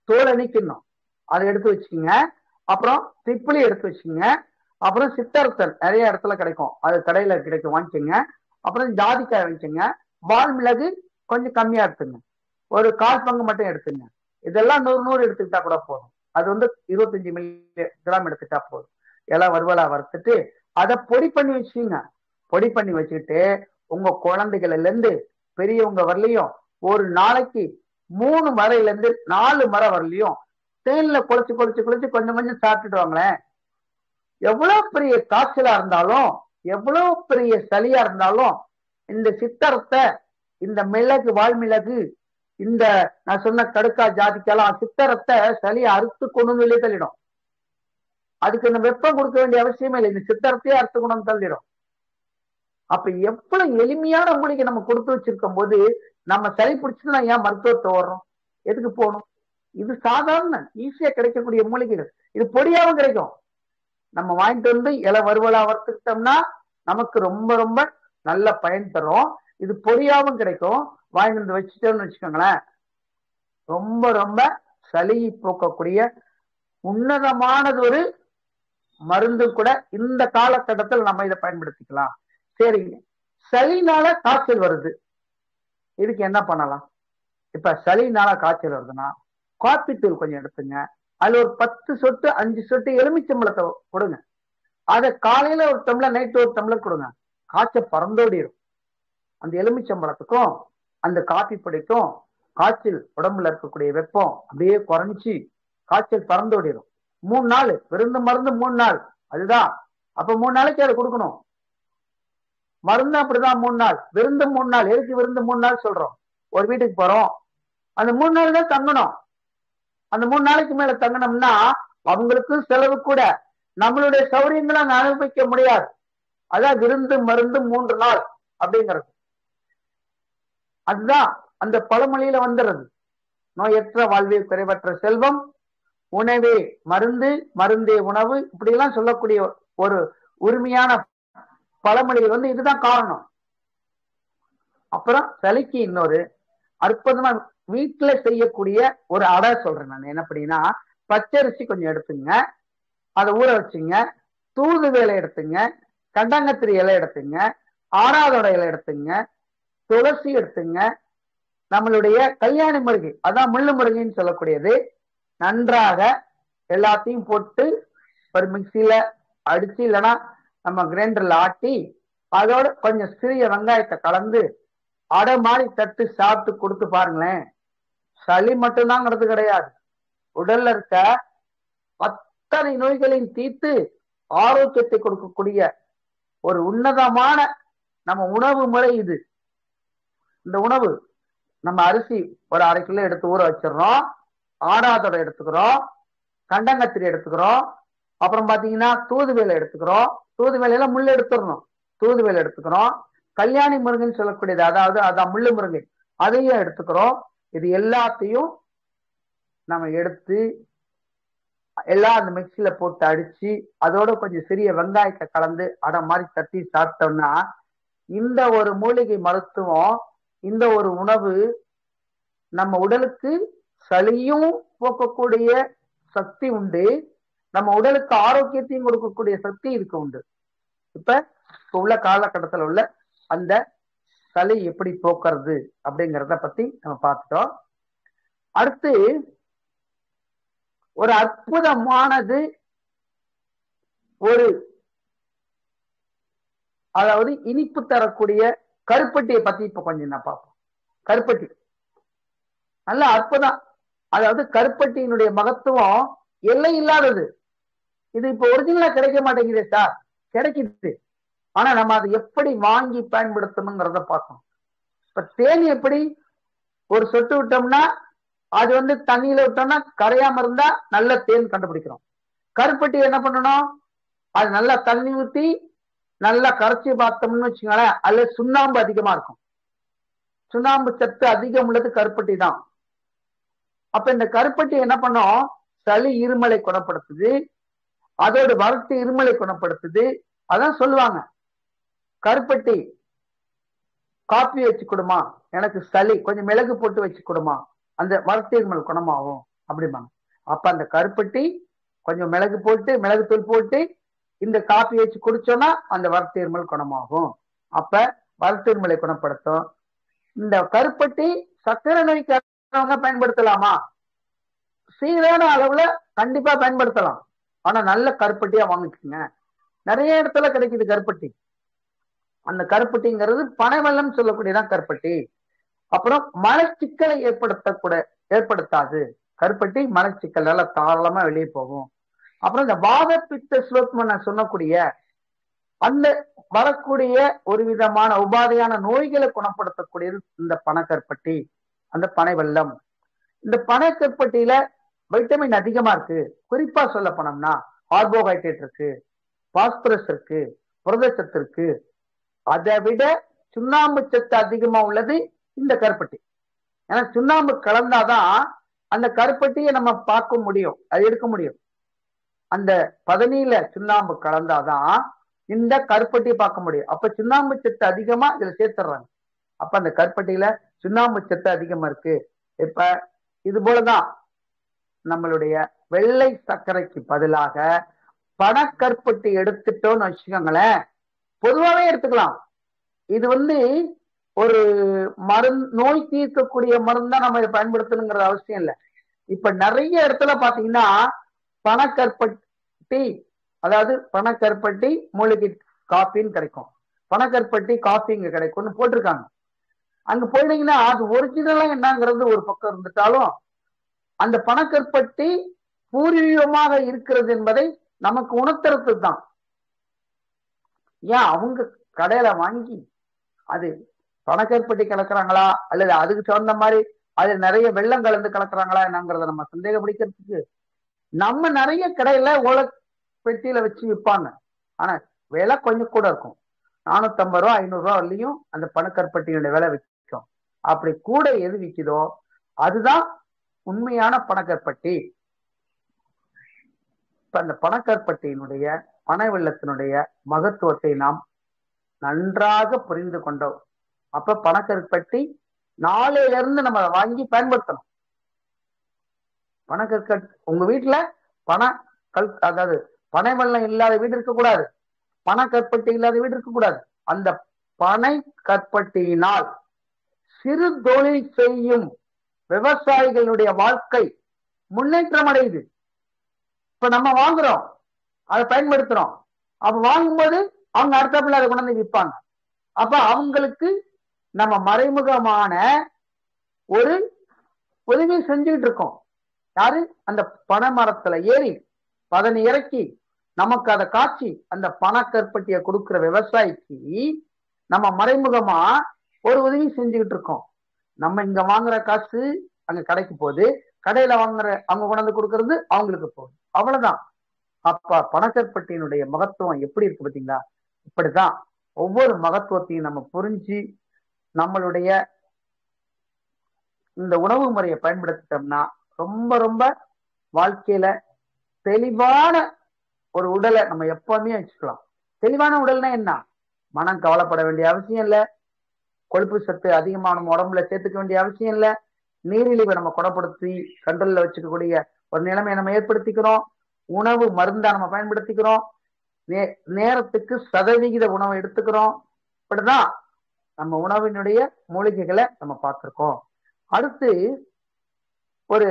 தோலை நீக்கிடணும், அதை எடுத்து வச்சுக்கோங்க. அப்புறம் திப்பிலி எடுத்து வச்சுக்கோங்க. அப்புறம் சித்தரத்தல் நிறைய இடத்துல கிடைக்கும், அது கடையில கிடைக்கும், வாங்கிக்கோங்க. அப்புறம் ஜாதிக்காய் வாங்கிக்கோங்க. வால்மிளகு கொஞ்சம் கம்மியா எடுத்துங்க, ஒரு 1/4 பங்கு மட்டும் எடுத்துங்க. இதெல்லாம் 100 எடுத்துக்கிட்டா கூட போதும். அது 25 மில்லி கிராம் எடுத்துட்டா போதும். எல்லாம் வறுவலா வறுத்துட்டு அதை பொடி பண்ணி வச்சுக்கோங்க. பொடி பண்ணி வச்சுக்கிட்டு உங்க குழந்தைகள்ல இருந்து பெரியவங்க வரலையும் ஒரு நாளைக்கு 3 மரையில இருந்து 4 மரை வரலையும் தேன்ல குழைச்சு கொஞ்சம் கொஞ்சம் சாப்பிட்டுட்டு வாங்களேன். எவ்வளவு பெரிய காய்ச்சலா இருந்தாலும், எவ்வளவு பெரிய சளியா இருந்தாலும், இந்த சித்தரத்தை, இந்த மிளகு, வால்மிளகு, இந்த நான் சொன்ன கடுக்காய், ஜாதிக்கெல்லாம் சித்தரத்தை சளியை அறுத்து கொண்டு வெளியே தள்ளிடும். அதுக்கு இந்த வெப்பம் கொடுக்க வேண்டிய அவசியமே இல்லை, இந்த சித்தரத்தையே அறுத்து கொண்டு தள்ளிடும். அப்ப எவ்வளவு எளிமையான மூலிகை நம்ம கொடுத்து வச்சிருக்கும் போது நம்ம சளி பிடிச்சுன்னா ஏன் மருத்துவத்தை ஓடுறோம், எதுக்கு போகணும்? இது சாதாரண ஈஸியா கிடைக்கக்கூடிய மூலிகைகள். இது பொடியாவும் கிடைக்கும். நம்ம வாங்கிட்டு இலை வறுவலா வறுத்துக்கிட்டோம்னா நமக்கு ரொம்ப ரொம்ப நல்ல பயன் தரும். இது பொடியாவும் கிடைக்கும். வாங்கிட்டு வச்சுட்டோம்னு வச்சுக்கோங்களேன், ரொம்ப ரொம்ப சளியை போக்கக்கூடிய உன்னதமானது ஒரு மருந்து கூட. இந்த காலகட்டத்தில் நம்ம இதை பயன்படுத்திக்கலாம். சரிங்க, சளினால காய்ச்சல் வருது, இதுக்கு என்ன பண்ணலாம்? இப்ப சளினால காய்ச்சல் வருதுன்னா காப்பி தூள் கொஞ்சம் எடுத்துங்க, அதுல ஒரு 10 சொட்டு 5 சொட்டு எலுமிச்சம்பழத்தை கொடுங்க. அதை காலையில ஒரு டம்ளர், நைட்டு ஒரு டம்ளர் கொடுங்க. காய்ச்சல் பறந்தோடிடும். அந்த எலுமிச்சம்பழத்துக்கும் அந்த காப்பி பொடிக்கும் காய்ச்சல், உடம்புல இருக்கக்கூடிய வெப்பம் அப்படியே குறைஞ்சி காய்ச்சல் பறந்தோடிடும். 3 நாள் விருந்து மருந்து, 3 நாள் அதுதான். அப்ப 3 நாளைக்கு அதை கொடுக்கணும். மருந்து அப்படிதான் 3 நாள், விருந்து 3 நாள். எதுக்கு விருந்து 3 நாள் சொல்றோம்? ஒரு வீட்டுக்கு போறோம், அந்த 3 நாள் தான் தங்கணும். அந்த 3 நாளைக்கு மேல தங்கணும்னா அவங்களுக்கும் செலவு கூட, நம்மளுடைய சௌரியங்களை அனுபவிக்க முடியாது. அதான் விருந்து மருந்து 3 நாள் அப்படிங்கிறது. அதுதான் அந்த பழமொழியில வந்துடுறது. நோயற்ற வாழ்வே குறைவற்ற செல்வம், உணவே மருந்து, மருந்தே உணவு, இப்படி எல்லாம் சொல்லக்கூடிய ஒரு உரிமையான பழமொழிகள் இதுதான் காரணம். அப்புறம் சளிக்கு இன்னொரு அற்புதமா வீட்டுல செய்யக்கூடிய ஒரு அடை சொல்றேன் நான். என்ன அப்படின்னா, பச்சரிசி கொஞ்சம் எடுத்துங்க, அதை ஊற வச்சுங்க, தூது வேலை எடுத்துங்க, கண்டங்கத்திரி இலை எடுத்துங்க, ஆறாதோட இலை எடுத்துங்க, துளசி எடுத்துங்க, நம்மளுடைய கல்யாணி முருகை, அதான் முள்ளு முருகைன்னு சொல்லக்கூடியது, நன்றாக எல்லாத்தையும் போட்டு ஒரு மிக்சியில அடிச்சு இல்லைன்னா நம்ம கிரைண்டர்ல ஆட்டி அதோட கொஞ்சம் சிறிய வெங்காயத்தை கலந்து அடை மாதிரி தட்டு சாப்பிட்டு கொடுத்து பாருங்களேன். சளி மட்டும்தாங்கிறது கிடையாது, உடல்ல இருக்க அத்தனை நோய்களையும் தீர்த்து ஆரோக்கியத்தை கொடுக்கக்கூடிய ஒரு உன்னதமான நம்ம உணவு முறை இது. இந்த உணவு நம்ம அரிசி ஒரு 1/2 கிலோ எடுத்து ஊற வச்சிடறோம், ஆடாதோட எடுத்துக்கிறோம், கண்டங்கத்திரி எடுத்துக்கிறோம், அப்புறம் பாத்தீங்கன்னா தூதுவேலை எடுத்துக்கிறோம், தூதுவேலையில முள்ளு எடுத்துடணும், தூதுவேலை எடுத்துக்கிறோம், கல்யாணி முருங்கன்னு சொல்லக்கூடியது, அதான் முள்ளு முருங்கை, அதையும் எடுத்துக்கிறோம். இது எல்லாத்தையும் நம்ம எடுத்து எல்லாம் அந்த மிக்சியில போட்டு அடிச்சு அதோட கொஞ்சம் சிறிய வெங்காயத்தை கலந்து அடை மாதிரி தட்டி சாப்பிட்டோம்னா இந்த ஒரு மூலிகை மருத்துவம், இந்த ஒரு உணவு நம்ம உடலுக்கு சளியும் போக்கக்கூடிய சக்தி உண்டு, நம்ம உடலுக்கு ஆரோக்கியத்தையும் கொடுக்கக்கூடிய சக்தி இருக்கு உண்டு. இப்ப உள்ள காலகட்டத்தில் உள்ள அந்த சளி எப்படி போக்குறது அப்படிங்கிறத பத்தி நம்ம பார்த்துட்டோம். அடுத்து ஒரு அற்புதமானது ஒரு அதாவது இனிப்பு தரக்கூடிய கருப்பட்டியை பத்தி இப்ப கொஞ்சம் நான் பார்ப்போம். கருப்பட்டி நல்ல அற்புதம். அதாவது கருப்பட்டியினுடைய மகத்துவம் எல்லை இல்லாதது. இது இப்ப ஒரிஜினலா கிடைக்க மாட்டேங்குது சார், கிடைக்குது, ஆனா நம்ம அதை எப்படி வாங்கி பயன்படுத்தணுங்கிறத பார்க்கணும். இப்ப தேனி எப்படி ஒரு சொட்டு விட்டோம்னா அது தண்ணியில விட்டோம்னா கரையாம இருந்தா நல்ல தேன் கண்டுபிடிக்கிறோம். கருப்பட்டி என்ன பண்ணணும், அது நல்லா தண்ணி ஊத்தி நல்லா கரைச்சி பார்த்தோம்னு வச்சுக்கோங்களேன், அதுல சுண்ணாம்பு அதிகமா இருக்கும். சுண்ணாம்பு சத்து அதிகம் உள்ளது கருப்பட்டி தான். அப்ப இந்த கருப்பட்டி என்ன பண்ணும், சளி இருமலை குணப்படுத்துது, அதோட வறட்டு இருமலை குணப்படுத்துது. அதான் சொல்லுவாங்க, கருப்பட்டி காப்பி வச்சு கொடுமா, எனக்கு சளி கொஞ்சம் மிளகு போட்டு வச்சு கொடுமா, அந்த வறட்டு இருமல் குணமாகும் அப்படிம்பாங்க. அப்ப அந்த கருப்பட்டி கொஞ்சம் மிளகு போட்டு மிளகுத்தூள் போட்டு இந்த காப்பி வச்சு குடிச்சோம்னா அந்த வறட்டு இருமல் குணமாகும். அப்ப வறட்டு இருமலை குணப்படுத்தும். இந்த கருப்பட்டி சர்க்கரை நோய்க்காரவங்க பயன்படுத்தலாமா, சீரான அளவுல கண்டிப்பா பயன்படுத்தலாம், ஆனா நல்ல கருப்பட்டியா வாங்கிக்கோங்க. நிறைய இடத்துல கிடைக்குது கருப்பட்டி. அந்த கருப்பட்டிங்கிறது பனை வெல்லம் சொல்லக்கூடியதான் கருப்பட்டி. அப்புறம் மலச்சிக்கலை ஏற்படுத்தாது கருப்பட்டி, மலச்சிக்கல் நல்லா தாராளமா வெளியே போகும். அப்புறம் இந்த வாத பித்த சுலோத்மன சொல்லக்கூடிய அந்த வரக்கூடிய ஒரு விதமான உபாதையான நோய்களை குணப்படுத்தக்கூடியது இந்த பனக்கருப்பட்டி, அந்த பனை வெல்லம். இந்த பனக்கருப்பட்டியில வைட்டமின் அதிகமா இருக்கு. குறிப்பா சொல்ல போனோம்னா கார்போஹைட்ரேட் இருக்கு, பாஸ்பரஸ் இருக்கு, புரதச்சத்து இருக்கு. அதை விட சுண்ணாம்பு சத்து அதிகமா உள்ளது இந்த கருப்பட்டி. ஏன்னா சுண்ணாம்பு கலந்தாதான் அந்த கருப்பட்டியை நம்ம பார்க்க முடியும், அது எடுக்க முடியும். அந்த பதனியில சுண்ணாம்பு கலந்தாதான் இந்த கருப்பட்டியை பார்க்க முடியும். அப்ப சுண்ணாம்பு சத்து அதிகமா இதுல சேர்த்துறாங்க. அப்ப அந்த கருப்பட்டியில சுண்ணாம்பு சத்து அதிகமா இருக்கு. இப்ப இது போலதான் நம்மளுடைய வெள்ளை சர்க்கரைக்கு பதிலாக பனக்கருப்பட்டி எடுத்துட்டோம்னு வச்சுக்கோங்களேன், பொதுவாகவே எடுத்துக்கலாம். இது ஒரு மருந்து, நோய் தீர்க்கக்கூடிய மருந்தா நம்ம இதை பயன்படுத்தணுங்கிற அவசியம் இல்லை. இப்ப நிறைய இடத்துல பாத்தீங்கன்னா பனக்கருப்பட்டி, அதாவது பனக்கருப்பட்டி மூலிகை காஃபின்னு கிடைக்கும், பனக்கருப்பட்டி காஃபி இங்க கிடைக்கும்னு போட்டிருக்காங்க. அங்க போயிட்டீங்கன்னா அது ஒரிஜினலா என்னங்கிறது ஒரு பக்கம் இருந்துட்டாலும் அந்த பனக்கருப்பட்டி பூர்வீகமாக இருக்கிறது என்பதை நமக்கு உணர்த்துறது தான். ஏன் அவங்க கடையில வாங்கி அது பனக்கருப்பட்டி கலக்குறாங்களா அல்லது அதுக்கு தகுந்த மாதிரி அது நிறைய வெள்ளம் கலந்து கலக்குறாங்களா என்னங்கிறத நம்ம சந்தேகப்படிக்கிறதுக்கு நம்ம நிறைய கடையில ஓலை பெட்டியில வச்சு விற்பாங்க. ஆனா விலை கொஞ்சம் கூட இருக்கும். 450 ரூபா 500 ரூபா வரலையும் அந்த பனக்கருப்பட்டியினுடைய விலை விற்கும். அப்படி கூட எது விற்குதோ அதுதான் உண்மையான பனக்கருப்பட்டி. இப்ப அந்த பனக்கருப்பட்டியினுடைய பனை வெள்ளத்தினுடைய மகத்துவத்தை நாம் நன்றாக புரிந்து கொண்டோம். அப்ப பனக்கருப்பட்டி நாளையில இருந்து நம்ம வாங்கி பயன்படுத்தணும். பனக்கற்கட் உங்க வீட்டுல அதாவது பனை வெள்ளம் இல்லாத வீடு இருக்கக்கூடாது, பனக்கற்பட்டி இல்லாத வீடு இருக்கக்கூடாது. அந்த பனை கற்பட்டியினால் சிறு தொழில் செய்யும் விவசாயிகளுடைய வாழ்க்கை முன்னேற்றம் அடையுது. இப்ப நம்ம வாங்குறோம், அதை பயன்படுத்துறோம். அப்ப வாங்கும்போது அவங்க அடுத்தப்பிள்ள அதை கொண்டு வந்து விற்பாங்க. அப்ப அவங்களுக்கு நம்ம மறைமுகமான ஒரு உதவி செஞ்சுக்கிட்டு இருக்கோம். யாரு? அந்த பனை மரத்துல ஏறி பதனி இறக்கி நமக்கு அதை காய்ச்சி அந்த பனக்கற்பட்டியை கொடுக்கிற விவசாயிக்கு நம்ம மறைமுகமா ஒரு உதவி செஞ்சுக்கிட்டு இருக்கோம். நம்ம இங்க வாங்குற காசு அங்க கடைக்கு போகுது, கடையில வாங்குற அவங்க கொண்டாந்து கொடுக்கறது அவங்களுக்கு போகுது, அவ்வளவுதான். அப்ப பனக்கற்பட்டியினுடைய மகத்துவம் எப்படி இருக்கு பாத்தீங்களா? இப்படிதான் ஒவ்வொரு மகத்துவத்தையும் நம்ம புரிஞ்சு நம்மளுடைய இந்த உணவு முறையை பயன்படுத்திட்டோம்னா ரொம்ப ரொம்ப வாழ்க்கையில தெளிவான ஒரு உடலை நம்ம எப்பவுமே வச்சுக்கலாம். தெளிவான உடல்னா என்ன? மனம் கவலைப்பட வேண்டிய அவசியம் இல்லை, கொழுப்பு சத்து அதிகமான உடம்புல சேர்த்துக்க வேண்டிய அவசியம் இல்லை, நீரிழிவை நம்ம குணப்படுத்தி கண்ட்ரோல்ல வச்சுக்கக்கூடிய ஒரு நிலைமையை நம்ம ஏற்படுத்திக்கிறோம். உணவு மருந்தா நம்ம பயன்படுத்திக்கிறோம். நேரத்துக்கு சதவிகித உணவை எடுத்துக்கிறோம். இப்படிதான் நம்ம உணவினுடைய மூலிகைகளை நம்ம பார்த்திருக்கோம். அடுத்து ஒரு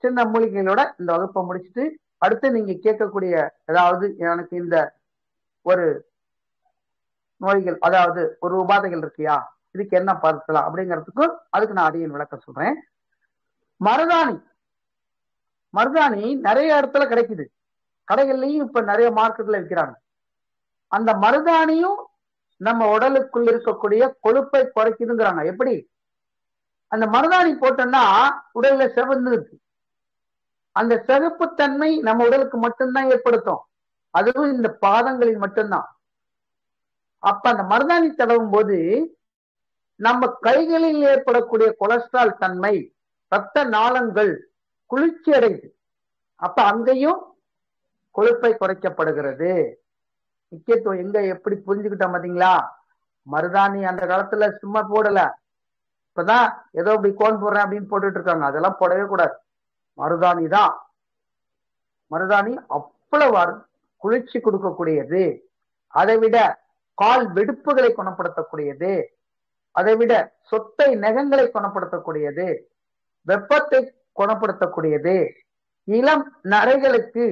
சின்ன மூலிகைகளோட இந்த வகுப்பை முடிச்சுட்டு அடுத்து நீங்க கேட்கக்கூடிய ஏதாவது எனக்கு இந்த ஒரு நோய்கள் அதாவது ஒரு உபாதைகள் இருக்கியா, இதுக்கு என்ன பார்க்கலாம் அப்படிங்கிறதுக்கு அதுக்கு நான் அடியின் விளக்கம் சொல்றேன். மருதாணி நிறைய இடத்துல கிடைக்குது, கடைகள்லயும் இப்ப நிறைய மார்க்கெட்ல விற்கிறாங்க. அந்த மருதாணியும் நம்ம உடலுக்குள் இருக்கக்கூடிய கொழுப்பை குறைக்குதுங்கிறாங்க. எப்படி? அந்த மருதாணி போட்டோம்னா உடல்ல செவந்து இருக்கு, அந்த சிகப்புத்தன்மை நம்ம உடலுக்கு மட்டும்தான் ஏற்படுத்தும், அதுவும் இந்த பாதங்களில் மட்டும்தான். அப்ப அந்த மருதாணி தடவும் போது நம்ம கைகளில் ஏற்படக்கூடிய கொலஸ்ட்ரால் தன்மை, ரத்த நாளங்கள் குளிர்ச்சி அடையுது. அப்ப அங்கேயும் கொழுப்பை குறைக்கப்படுகிறது. முக்கியத்துவம் எங்க எப்படி புரிஞ்சுக்கிட்டோம் பாத்தீங்களா? மருதாணி அந்த காலத்துல சும்மா போடல, இப்பதான் ஏதோ இப்படி கோன் போடுறேன் அப்படின்னு போட்டுட்டு இருக்காங்க. அதெல்லாம் போடவே கூடாது. மருதாணி தான், மருதாணி அவ்வளவு குளிர்ச்சி கொடுக்கக்கூடியது. அதை விட கால் வெடிப்புகளை குணப்படுத்தக்கூடியது, அதை விட சொத்தை நகங்களை குணப்படுத்தக்கூடியது, வெப்பத்தை குணப்படுத்தக்கூடியது. இளம் நரைகளுக்கு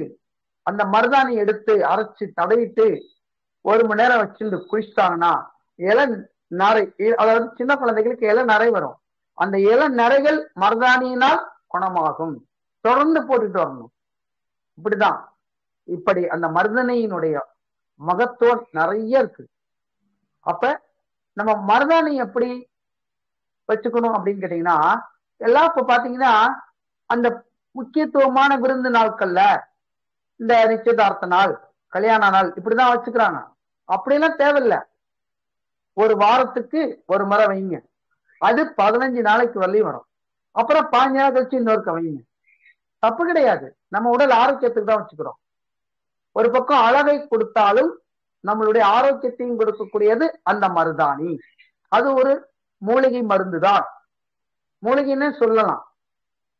அந்த மருதாணி எடுத்து அரைச்சு தடவிட்டு 1 மணி நேரம் வச்சுட்டு குளிச்சிட்டாங்கன்னா இள நரை, அதாவது சின்ன குழந்தைகளுக்கு இள நரை வரும், அந்த இள நரைகள் மருதாணியினால் குணமாகும். தொடர்ந்து போட்டுட்டு வரணும். இப்படிதான் இப்படி அந்த மருதாணியினுடைய மகத்துவம் நிறைய இருக்கு. அப்ப நம்ம மருதாணி எப்படி வச்சுக்கணும் அப்படின்னு கேட்டீங்கன்னா, எல்லாம் இப்ப பாத்தீங்கன்னா அந்த முக்கியத்துவமான விருந்து நாட்கள்ல இந்த நிச்சயதார்த்த நாள், கல்யாண நாள் இப்படிதான் வச்சுக்கிறாங்க. அப்படியெல்லாம் தேவையில்லை. ஒரு வாரத்துக்கு ஒரு முறை வைங்க, அது 15 நாளைக்கு வரலையும் வரும். அப்புறம் 15 நாள் கழிச்சு இன்னொருக்க வைங்க, தப்பு கிடையாது. நம்ம உடல் ஆரோக்கியத்துக்கு தான் வச்சுக்கிறோம். ஒரு பக்கம் அழகை கொடுத்தாலும் நம்மளுடைய ஆரோக்கியத்தையும் கொடுக்கக்கூடியது அந்த மருதாணி. அது ஒரு மூலிகை மருந்து தான், மூலிகைன்னு சொல்லலாம்.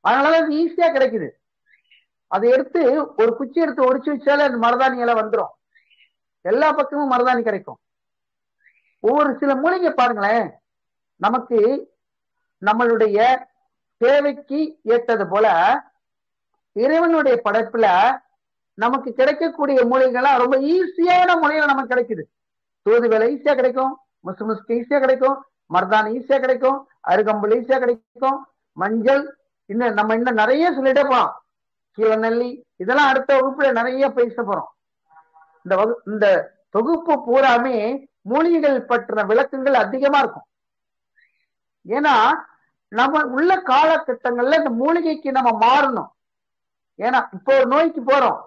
அதனால அது ஈஸியா கிடைக்குது. அதை எடுத்து ஒரு குச்சி எடுத்து ஒடிச்சு வச்சாலே அந்த மருதாணி எல்லாம் வந்துடும். எல்லா பக்கமும் மருதாணி கிடைக்கும். ஒவ்வொரு சில மூலிகை பாருங்களேன், நமக்கு நம்மளுடைய தேவைக்கு ஏற்றது போல இறைவனுடைய படைப்புல நமக்கு கிடைக்கக்கூடிய மூலிகைலாம் ரொம்ப ஈஸியான முறையில நமக்கு கிடைக்குது. தூதுவளை ஈஸியா கிடைக்கும், முசுமுசுக்கு ஈஸியா கிடைக்கும், மருதாணி ஈஸியா கிடைக்கும், அருகம்புல் ஈஸியா கிடைக்கும், மஞ்சள், இன்னும் நிறைய சொல்லிட்டே போலாம். கீழநெல்லி, இதெல்லாம் அடுத்த வகுப்புல நிறைய பேச போறோம். இந்த தொகுப்பு பூராமே மூலிகைகள் பற்றின விளக்கங்கள் அதிகமா இருக்கும். ஏன்னா நம்ம உள்ள காலகட்டங்கள்ல இந்த மூலிகைக்கு நம்ம மாறணும். ஏன்னா இப்போ ஒரு நோய்க்கு போறோம்,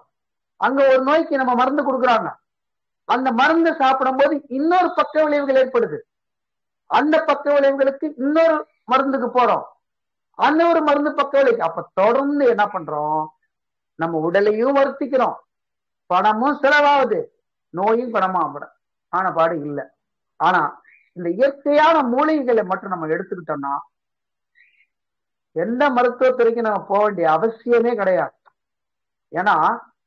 அங்க ஒரு நோய்க்கு நம்ம மருந்து கொடுக்குறாங்க, அந்த மருந்து சாப்பிடும் போது இன்னொரு பக்க விளைவுகள் ஏற்படுது. அந்த பக்க விளைவுகளுக்கு இன்னொரு மருந்துக்கு போறோம், அந்த ஒரு மருந்து பக்க விளைவு. அப்ப தொடர்ந்து என்ன பண்றோம், நம்ம உடலையும் வருத்திக்கிறோம், பணமும் செலவாகுது, நோயும் ஆன பாடு இல்லை. ஆனா இந்த இயற்கையான மூலிகைகளை மட்டும் நம்ம எடுத்துக்கிட்டோம்னா எந்த மருத்துவத்துறைக்கும் நம்ம போக வேண்டிய அவசியமே கிடையாது. ஏன்னா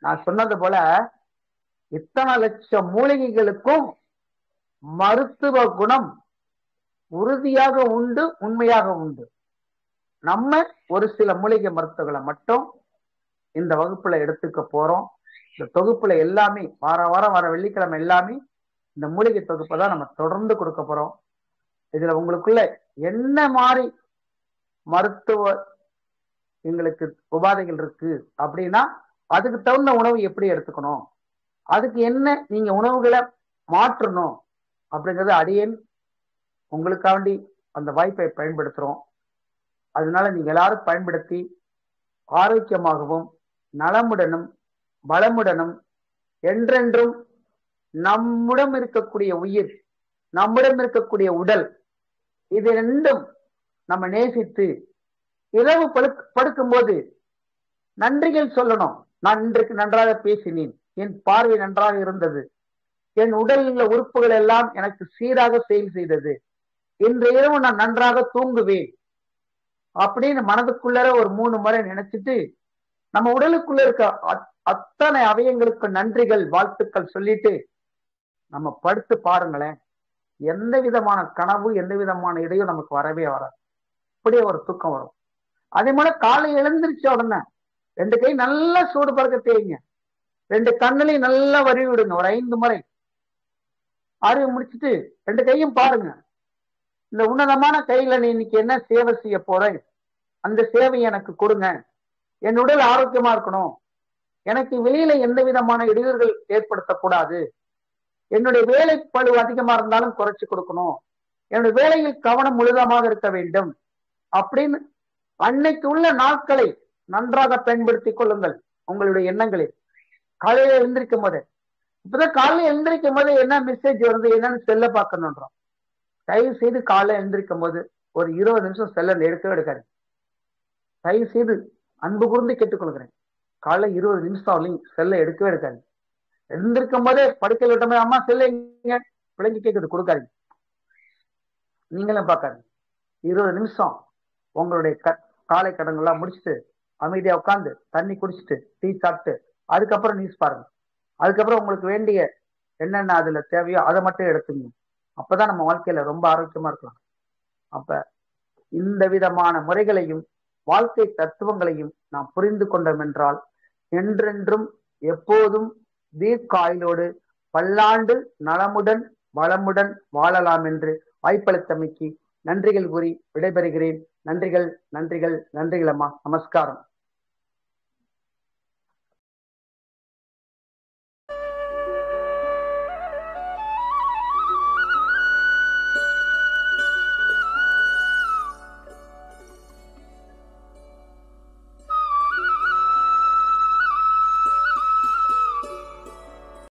நான் சொன்னது போல இத்தனை லட்சம் மூலிகைகளுக்கும் மருத்துவ குணம் உறுதியாக உண்டு, உண்மையாக உண்டு. நம்ம ஒரு சில மூலிகை மருத்துவங்களை மட்டும் இந்த வகுப்புல எடுத்துக்க போறோம். இந்த தொகுப்புல எல்லாமே வார வாரம் வர வெள்ளிக்கிழமை எல்லாமே இந்த மூலிகை தொகுப்பை தான் நம்ம தொடர்ந்து கொடுக்க போறோம். இதுல உங்களுக்குள்ள என்ன மாதிரி மருத்துவ எங்களுக்கு உபாதைகள் இருக்கு அப்படின்னா அதுக்கு தகுந்த உணவு எப்படி எடுத்துக்கணும், அதுக்கு என்ன நீங்க உணவுகளை மாற்றணும் அப்படிங்கறது அடியேன் உங்களுக்காண்டி அந்த வாய்ப்பை பயன்படுத்துறோம். அதனால நீங்க எல்லாரும் பயன்படுத்தி ஆரோக்கியமாகவும் நலமுடனும் வளமுடனும் என்றென்றும் நம்முடன் இருக்கக்கூடிய உயிர், நம்முடன் இருக்கக்கூடிய உடல், இது ரெண்டும் நம்ம நேசித்து இரவு படுக்கும்போது நன்றிகள் சொல்லணும். நான் இன்றைக்கு நன்றாக பேசினேன், என் பார்வை நன்றாக இருந்தது, என் உடலில் உள்ள உறுப்புகள் எல்லாம் எனக்கு சீராக செயல் செய்தது, இன்று இரவு நான் நன்றாக தூங்குவேன் அப்படின்னு மனதுக்குள்ளர ஒரு 3 முறை நினைச்சிட்டு நம்ம உடலுக்குள்ள இருக்க அத்தனை அவயங்களுக்கு நன்றிகள் வாழ்த்துக்கள் சொல்லிட்டு நம்ம படுத்து பாருங்களேன், எந்த விதமான கனவு எந்த விதமான இடையும் நமக்கு வரவே வராது. அப்படியே ஒரு தூக்கம் வரும். அதே போல காலை எழுந்திருச்ச உடனே 2 கை நல்லா சூடு பறக்க தேய்ங்க, 2 கண்ணுலையும் நல்லா வரி விடுங்க ஒரு 5 முறை. அறிவு முடிச்சுட்டு 2 கையும் பாருங்க, இந்த உன்னதமான கையில நீ இன்னைக்கு என்ன சேவை செய்ய போற, அந்த சேவை எனக்கு கொடுங்க, என் உடல் ஆரோக்கியமா இருக்கணும், எனக்கு வெளியில எந்த விதமான இடையூறுகள் ஏற்படுத்தக்கூடாது, என்னுடைய வேலை பளு அதிகமா இருந்தாலும் குறைச்சு கொடுக்கணும், என்னுடைய வேலையில் கவனம் முழுதமாக இருக்க வேண்டும் அப்படின்னு அன்னைக்கு உள்ள நாட்களை நன்றாக பயன்படுத்திக் கொள்ளுங்கள். உங்களுடைய எண்ணங்களில் காலையில எழுந்திருக்கும் போது, இப்பதான் காலையில எழுந்திருக்கும் போது என்ன மெசேஜ் வருது என்னன்னு செல்ல பார்க்கணுன்றோம். தயவு செய்து காலையில எழுந்திருக்கும் போது ஒரு 20 நிமிஷம் செல்ல எடுக்காது. தயவு செய்து அன்பு கூர்ந்து கேட்டுக்கொள்கிறேன், காலைல 20 நிமிஷம் செல்ல எடுக்காது. எழுந்திருக்கும் போதே படுக்கையில் விட்ட மாதிரி அம்மா செல்ல பிள்ளைங்க கேட்குது கொடுக்காதீங்க, நீங்களும் பார்க்காது. 20 நிமிஷம் உங்களுடைய காலை கடன்கள்லாம் முடிச்சுட்டு அமைதியா உட்காந்து தண்ணி குடிச்சிட்டு டீ சாப்பிட்டு அதுக்கப்புறம் நியூஸ் பாருங்க. அதுக்கப்புறம் உங்களுக்கு வேண்டிய என்னென்ன அதுல தேவையோ அதை மட்டும் எடுத்துங்க. அப்பதான் நம்ம வாழ்க்கையில ரொம்ப ஆரோக்கியமா இருக்கலாம். அப்ப இந்த விதமான முறைகளையும் வாழ்க்கை தத்துவங்களையும் நாம் புரிந்து கொண்டோம் என்றால் என்றென்றும் எப்போதும் தீர்க்காயுளோடு பல்லாண்டு நலமுடன் வளமுடன் வாழலாம் என்று வாய்ப்பளித்தமைக்கு நன்றிகள் கூறி விடைபெறுகிறேன். நன்றிகள் நன்றிகள் நன்றிகள் அம்மா. நமஸ்காரம்.